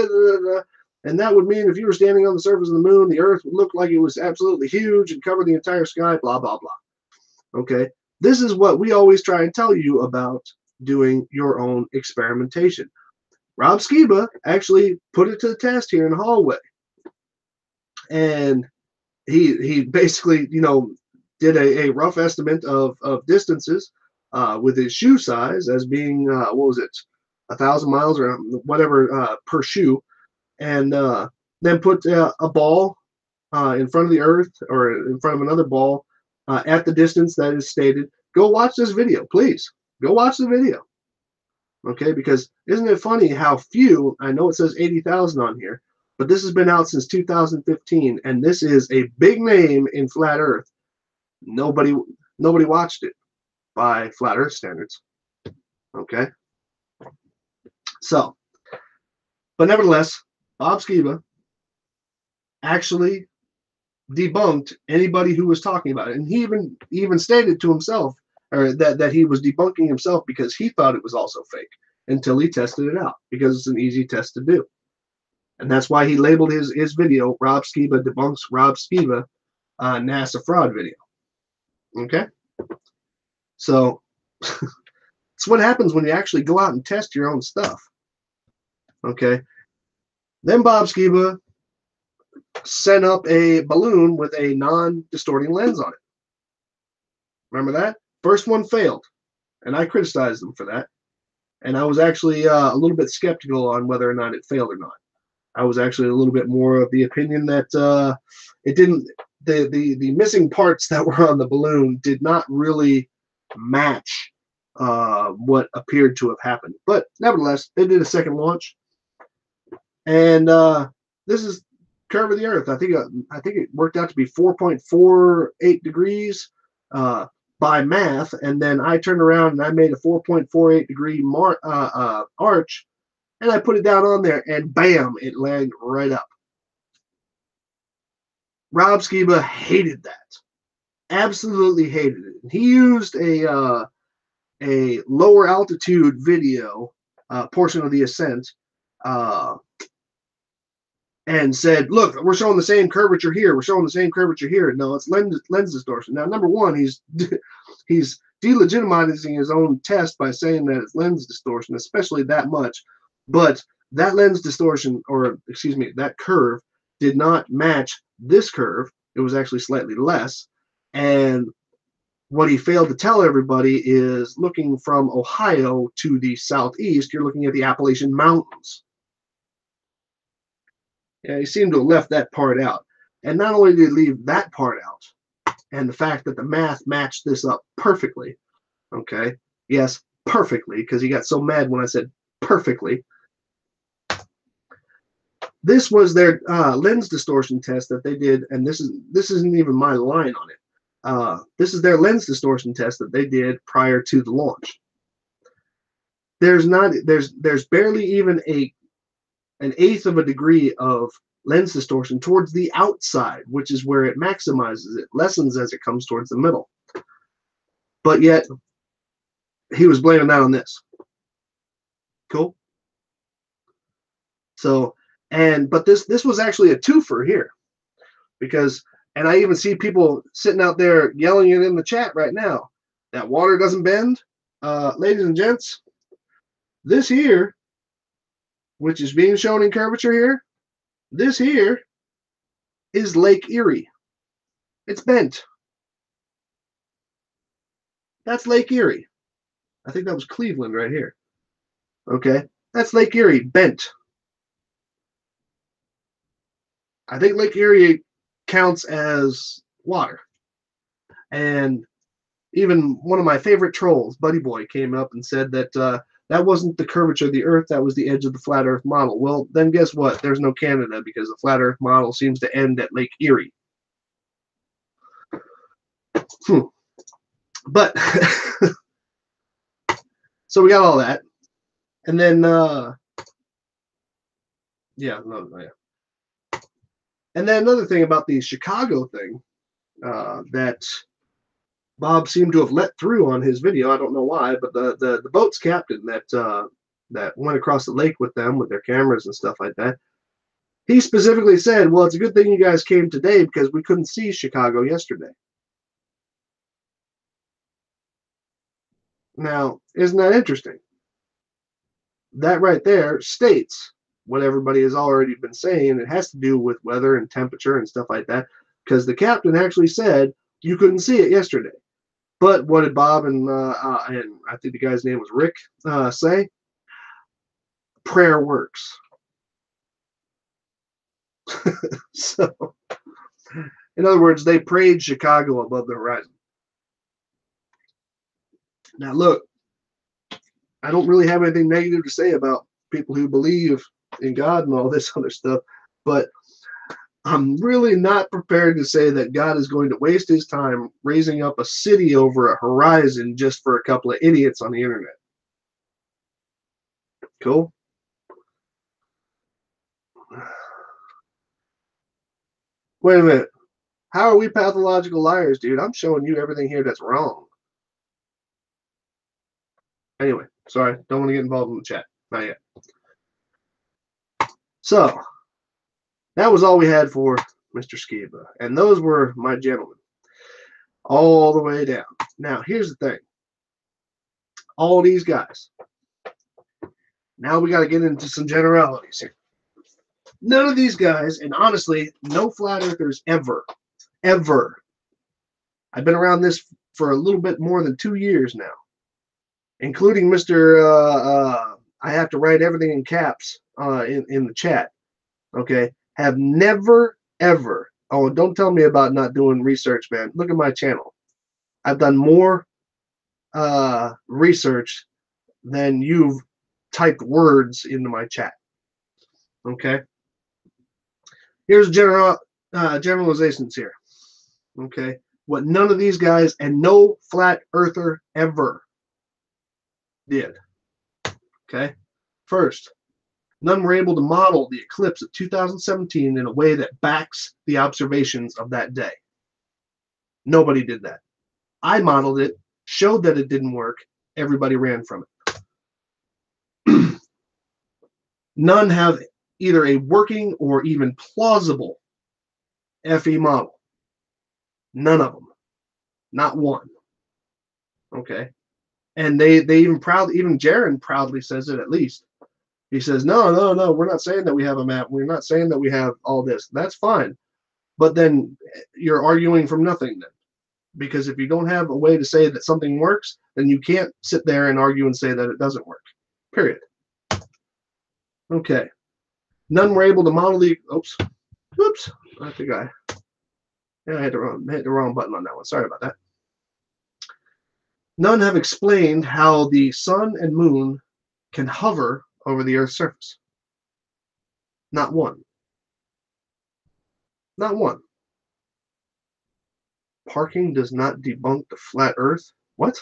and that would mean if you were standing on the surface of the moon, the Earth would look like it was absolutely huge and cover the entire sky, blah, blah, blah. Okay? This is what we always try and tell you about doing your own experimentation. Rob Skiba actually put it to the test here in the hallway. And he basically, did a rough estimate of distances with his shoe size as being, 1,000 miles or whatever per shoe, and then put a ball in front of the Earth or in front of another ball at the distance that is stated. Go watch this video, please. Go watch the video. Okay, because isn't it funny how few, I know it says 80,000 on here, but this has been out since 2015, and this is a big name in flat Earth. Nobody nobody watched it by flat Earth standards. Okay, so but nevertheless, Bob Skiba actually debunked anybody who was talking about it, and he even stated to himself, or that he was debunking himself because he thought it was also fake until he tested it out, because it's an easy test to do. And that's why he labeled his video Rob Skiba debunks Rob Skiba NASA fraud video. Okay, so it's what happens when you actually go out and test your own stuff. Okay, then Bob Skiba sent up a balloon with a non-distorting lens on it. Remember that? First one failed, and I criticized them for that. And I was actually a little bit skeptical on whether or not it failed or not. I was actually a little bit more of the opinion that it didn't. The missing parts that were on the balloon did not really match what appeared to have happened. But nevertheless, they did a second launch, and this is curve of the Earth. I think it worked out to be 4.48 degrees by math, and then I turned around and I made a 4.48 degree arch, and I put it down on there, and bam, it landed right up. Rob Skiba hated that, absolutely hated it. He used a lower altitude video portion of the ascent. And said, look, we're showing the same curvature here. We're showing the same curvature here. No, it's lens distortion. Now, number one, he's delegitimizing his own test by saying that it's lens distortion, especially that much. But that lens distortion, or excuse me, that curve did not match this curve. It was actually slightly less. And what he failed to tell everybody is, looking from Ohio to the southeast, you're looking at the Appalachian Mountains. Yeah, he seemed to have left that part out. And not only did he leave that part out, and the fact that the math matched this up perfectly, okay? Yes, perfectly, because he got so mad when I said perfectly. This was their lens distortion test that they did, and this isn't even my line on it. This is their lens distortion test that they did prior to the launch. There's barely even an eighth of a degree of lens distortion towards the outside, which is where it maximizes, it lessens as it comes towards the middle. But yet, he was blaming that on this. Cool. So, but this was actually a twofer here, because, and I even see people sitting out there yelling it in the chat right now, that water doesn't bend. Ladies and gents, this here, which is being shown in curvature here, this here is Lake Erie. It's bent. That's Lake Erie. I think that was Cleveland right here. Okay, that's Lake Erie bent. I think Lake Erie counts as water. And even one of my favorite trolls, Buddy Boy, came up and said that that wasn't the curvature of the Earth, that was the edge of the flat Earth model. Well, then guess what? There's no Canada, because the flat Earth model seems to end at Lake Erie. But so we got all that, and then yeah. And then another thing about the Chicago thing that Bob seemed to have let through on his video. I don't know why, but the boat's captain that went across the lake with them with their cameras and stuff like that, he specifically said, well, it's a good thing you guys came today because we couldn't see Chicago yesterday. Now, isn't that interesting? That right there states what everybody has already been saying. It has to do with weather and temperature and stuff like that, because the captain actually said you couldn't see it yesterday. But what did Bob and I think the guy's name was Rick say? Prayer works. So, in other words, they prayed Chicago above the horizon. Now, look, I don't really have anything negative to say about people who believe in God and all this other stuff, but I'm really not prepared to say that God is going to waste his time raising up a city over a horizon just for a couple of idiots on the internet. Cool? Wait a minute. How are we pathological liars, dude? I'm showing you everything here that's wrong. Anyway, sorry. Don't want to get involved in the chat. Not yet. So, that was all we had for Mr. Skiba. And those were my gentlemen. All the way down. Now, here's the thing. All these guys. Now we got to get into some generalities here. None of these guys, and honestly, no flat earthers ever. I've been around this for a little bit more than 2 years now, including Mr. I have to write everything in caps in the chat. Okay, have never ever. Oh, don't tell me about not doing research, man. Look at my channel. I've done more research than you've typed words into my chat. Okay. Here's generalizations here. Okay. What none of these guys and no flat earther ever did. Okay. First, none were able to model the eclipse of 2017 in a way that backs the observations of that day. Nobody did that. I modeled it, showed that it didn't work. Everybody ran from it. None have either a working or even plausible FE model. None of them. Not one. Okay. And they even Jaron proudly says it at least. He says, no, we're not saying that we have a map. We're not saying that we have all this. That's fine. But then you're arguing from nothing then. Because if you don't have a way to say that something works, then you can't sit there and argue and say that it doesn't work. Period. Okay. None were able to model the oops. I think I hit the wrong button on that one. Sorry about that. None have explained how the sun and moon can hover over the Earth's surface. Not one. Not one. Parking does not debunk the flat Earth. What?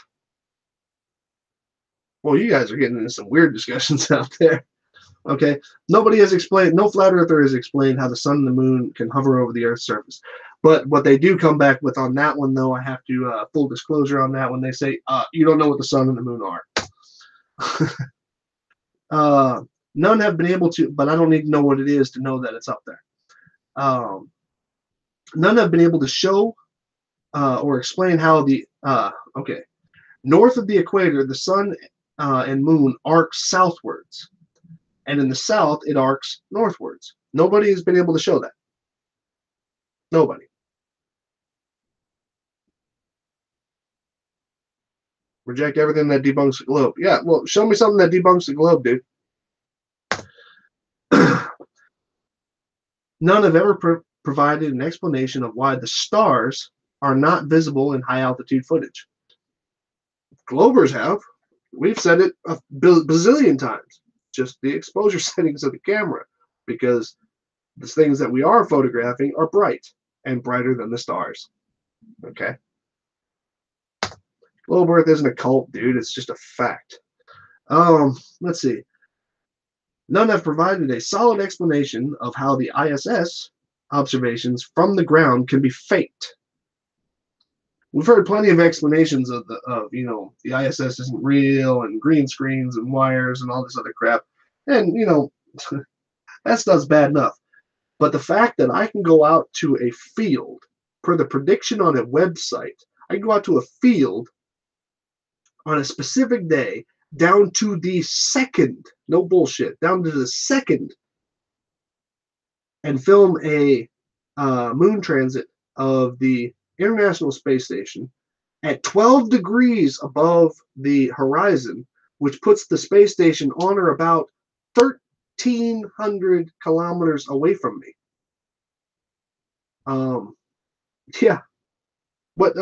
Well, you guys are getting into some weird discussions out there. Okay. Nobody has explained, no flat earther has explained how the sun and the moon can hover over the Earth's surface. But what they do come back with on that one, though, I have to full disclosure on that one. They say, you don't know what the sun and the moon are. None have been able to, but I don't need to know what it is to know that it's up there. None have been able to show or explain how the, okay, north of the equator, the sun and moon arc southwards. And in the south, it arcs northwards. Nobody has been able to show that. Nobody. Reject everything that debunks the globe. Yeah, well, show me something that debunks the globe, dude. None have ever provided an explanation of why the stars are not visible in high altitude footage. Globers have. We've said it a bazillion times. Just the exposure settings of the camera, because the things that we are photographing are bright and brighter than the stars. Okay. Globe Earth isn't a cult, dude. It's just a fact. Let's see. None have provided a solid explanation of how the ISS observations from the ground can be faked. We've heard plenty of explanations of the ISS isn't real and green screens and wires and all this other crap. And, that stuff's bad enough. But the fact that I can go out to a field, per the prediction on a website, I can go out to a field on a specific day, down to the second, no bullshit, down to the second, and film a moon transit of the International Space Station at 12 degrees above the horizon, which puts the space station on or about 1,300 kilometers away from me. Yeah. But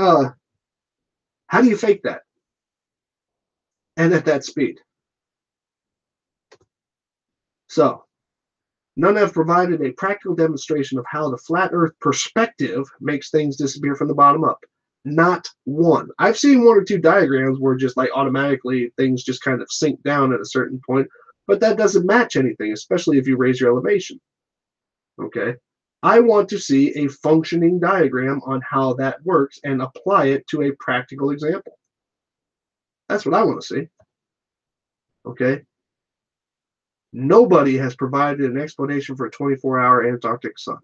how do you fake that? And at that speed? So, none have provided a practical demonstration of how the flat Earth perspective makes things disappear from the bottom up. Not one. I've seen one or two diagrams where just like automatically things just kind of sink down at a certain point, but that doesn't match anything, especially if you raise your elevation. Okay. I want to see a functioning diagram on how that works and apply it to a practical example. That's what I want to see. Okay. Nobody has provided an explanation for a 24-hour Antarctic sun.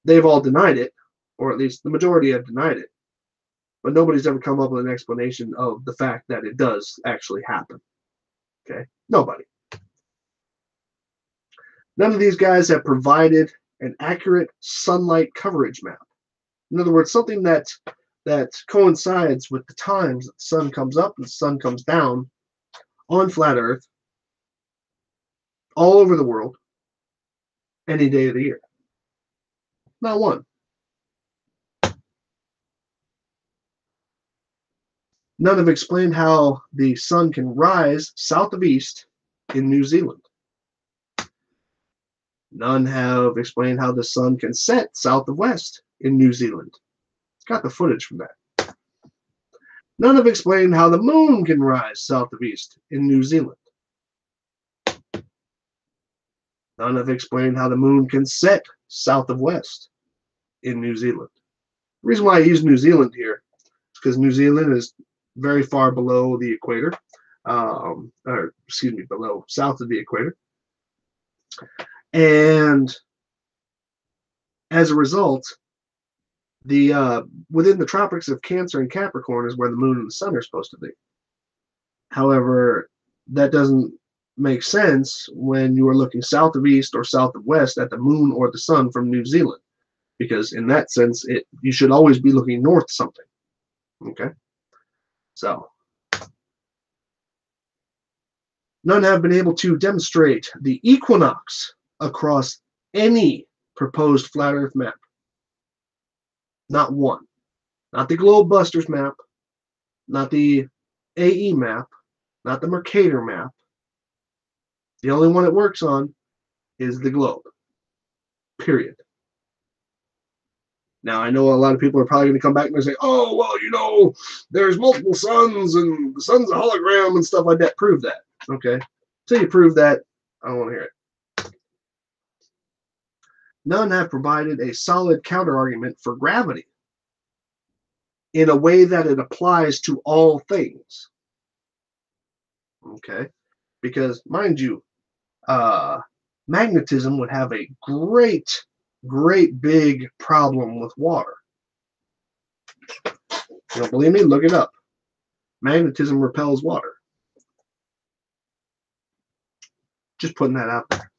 They've all denied it, or at least the majority have denied it. But nobody's ever come up with an explanation of the fact that it does actually happen. Okay? Nobody. None of these guys have provided an accurate sunlight coverage map. In other words, something that coincides with the times that the sun comes up and the sun comes down on flat Earth all over the world any day of the year. Not one. None have explained how the sun can rise south of east in New Zealand. None have explained how the sun can set south of west in New Zealand. Got the footage from that. None have explained how the moon can rise south of east in New Zealand. None have explained how the moon can set south of west in New Zealand. The reason why I use New Zealand here is because New Zealand is very far below the equator, or excuse me, below south of the equator. And as a result, the within the tropics of Cancer and Capricorn is where the moon and the sun are supposed to be. However, that doesn't make sense when you are looking south of east or south of west at the moon or the sun from New Zealand, because in that sense, you should always be looking north something. Okay, so none have been able to demonstrate the equinox across any proposed flat Earth map. Not one. Not the Globebusters map, not the AE map, not the Mercator map. The only one it works on is the globe. Period. Now, I know a lot of people are probably going to come back and say, oh, well, you know, there's multiple suns and the sun's a hologram and stuff like that. Prove that. Okay. Until you prove that, I don't want to hear it. None have provided a solid counterargument for gravity in a way that it applies to all things. Okay. Because, mind you, magnetism would have a great big problem with water. You don't believe me? Look it up. Magnetism repels water. Just putting that out there.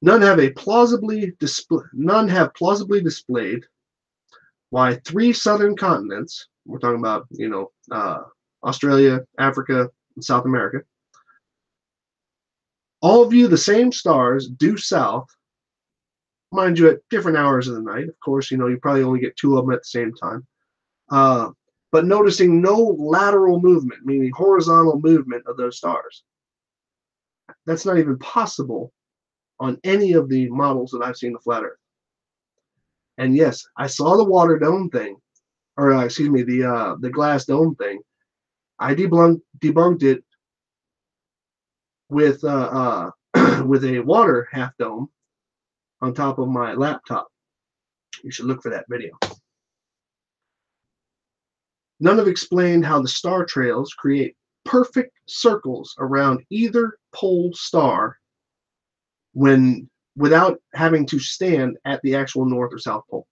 None have plausibly displayed why 3 southern continents, we're talking about, you know, Australia, Africa, and South America, all view the same stars due south, mind you, at different hours of the night. Of course, you know, you probably only get 2 of them at the same time. But noticing no lateral movement, meaning horizontal movement of those stars. That's not even possible on any of the models that I've seen of flat Earth. And yes, I saw the water dome thing, or excuse me, the glass dome thing. I debunked it with with a water half dome on top of my laptop. You should look for that video. None have explained how the star trails create perfect circles around either pole star without having to stand at the actual north or south pole,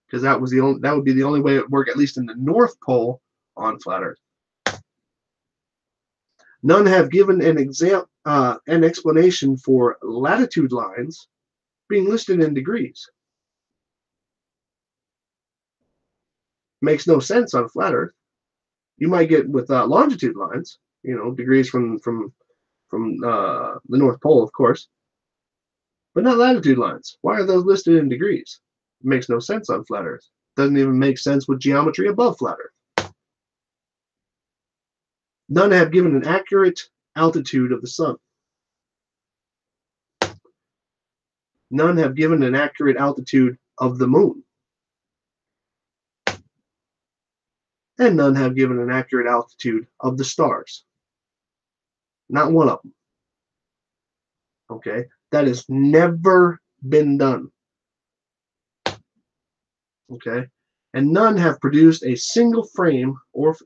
because that would be the only way it would work, at least in the North Pole on flat Earth. None have given an explanation for latitude lines being listed in degrees. Makes no sense on flat Earth. You might get with longitude lines, you know, degrees from the North Pole, of course, but not latitude lines. Why are those listed in degrees? It makes no sense on flat Earth. Doesn't even make sense with geometry above flat Earth. None have given an accurate altitude of the sun. None have given an accurate altitude of the moon. And none have given an accurate altitude of the stars. Not one of them. Okay? That has never been done. Okay? And none have produced a single frame or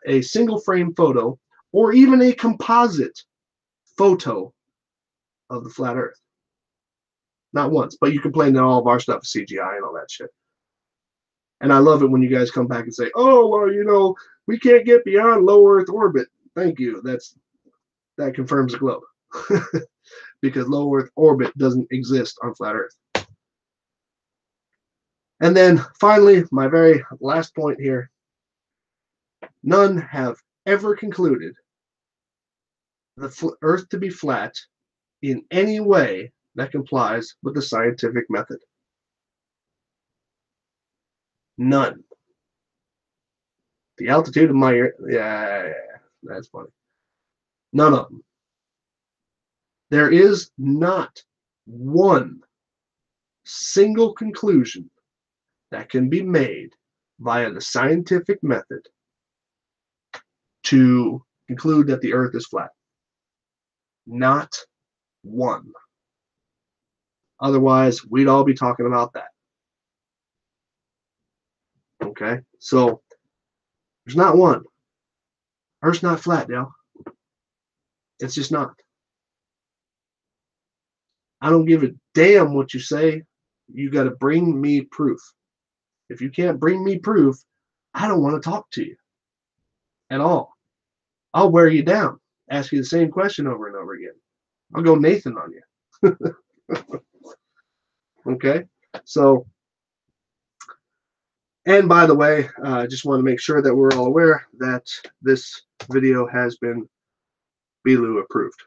a single frame photo or even a composite photo of the flat Earth. Not once. But you complain that all of our stuff is CGI and all that shit. And I love it when you guys come back and say, "Oh, well, you know, we can't get beyond low Earth orbit." Thank you. That confirms the globe. Because low Earth orbit doesn't exist on flat Earth. And then finally, my very last point here. None have ever concluded the Earth to be flat in any way that complies with the scientific method. None. The altitude of my Earth, yeah, that's funny. None of them. There is not one single conclusion that can be made via the scientific method to conclude that the Earth is flat. Not one. Otherwise, we'd all be talking about that. Okay? So, there's not one. Earth's not flat, y'all. It's just not. I don't give a damn what you say. You got to bring me proof. If you can't bring me proof, I don't want to talk to you at all. I'll wear you down, ask you the same question over and over again. I'll go Nathan on you. Okay? So, and by the way, I just want to make sure that we're all aware that this video has been BLU approved.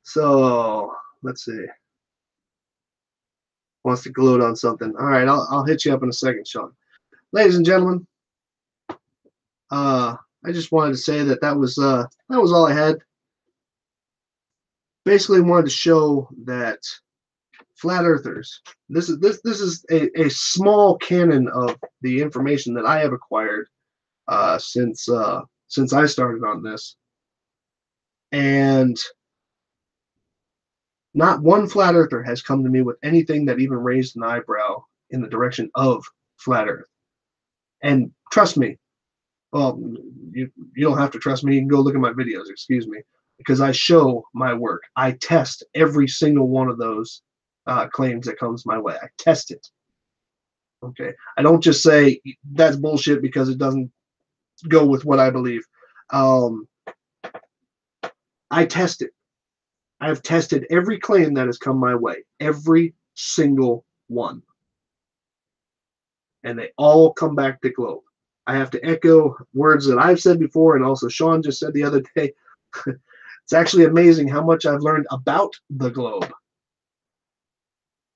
So, let's see. Wants to gloat on something. All right, I'll hit you up in a second, Sean. Ladies and gentlemen, I just wanted to say that was all I had. Basically, wanted to show that flat earthers. This is a small canon of the information that I have acquired since I started on this, and not one flat earther has come to me with anything that even raised an eyebrow in the direction of flat Earth. And trust me, well, you don't have to trust me. You can go look at my videos, excuse me, because I show my work. I test every single one of those claims that comes my way. I test it. Okay. I don't just say that's bullshit because it doesn't go with what I believe. I test it. I have tested every claim that has come my way. Every single one. And they all come back to globe. I have to echo words that I've said before, and also Sean just said the other day. It's actually amazing how much I've learned about the globe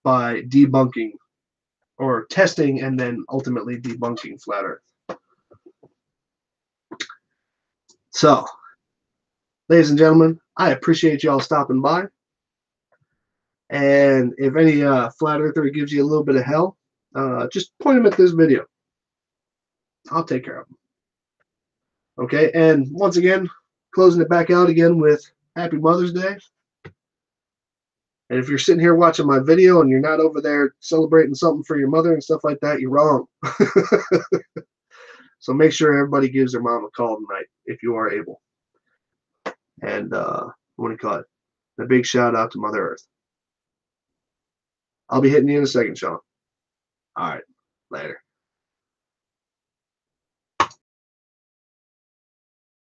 by debunking or testing and then ultimately debunking flat Earth. So, ladies and gentlemen, I appreciate y'all stopping by. And if any flat earther gives you a little bit of hell, just point them at this video. I'll take care of them. Okay, and once again, closing it back out again with Happy Mother's Day. And if you're sitting here watching my video and you're not over there celebrating something for your mother and stuff like that, you're wrong. So make sure everybody gives their mom a call tonight if you are able. And what do you call it? A big shout out to Mother Earth. I'll be hitting you in a second, Sean. All right, later.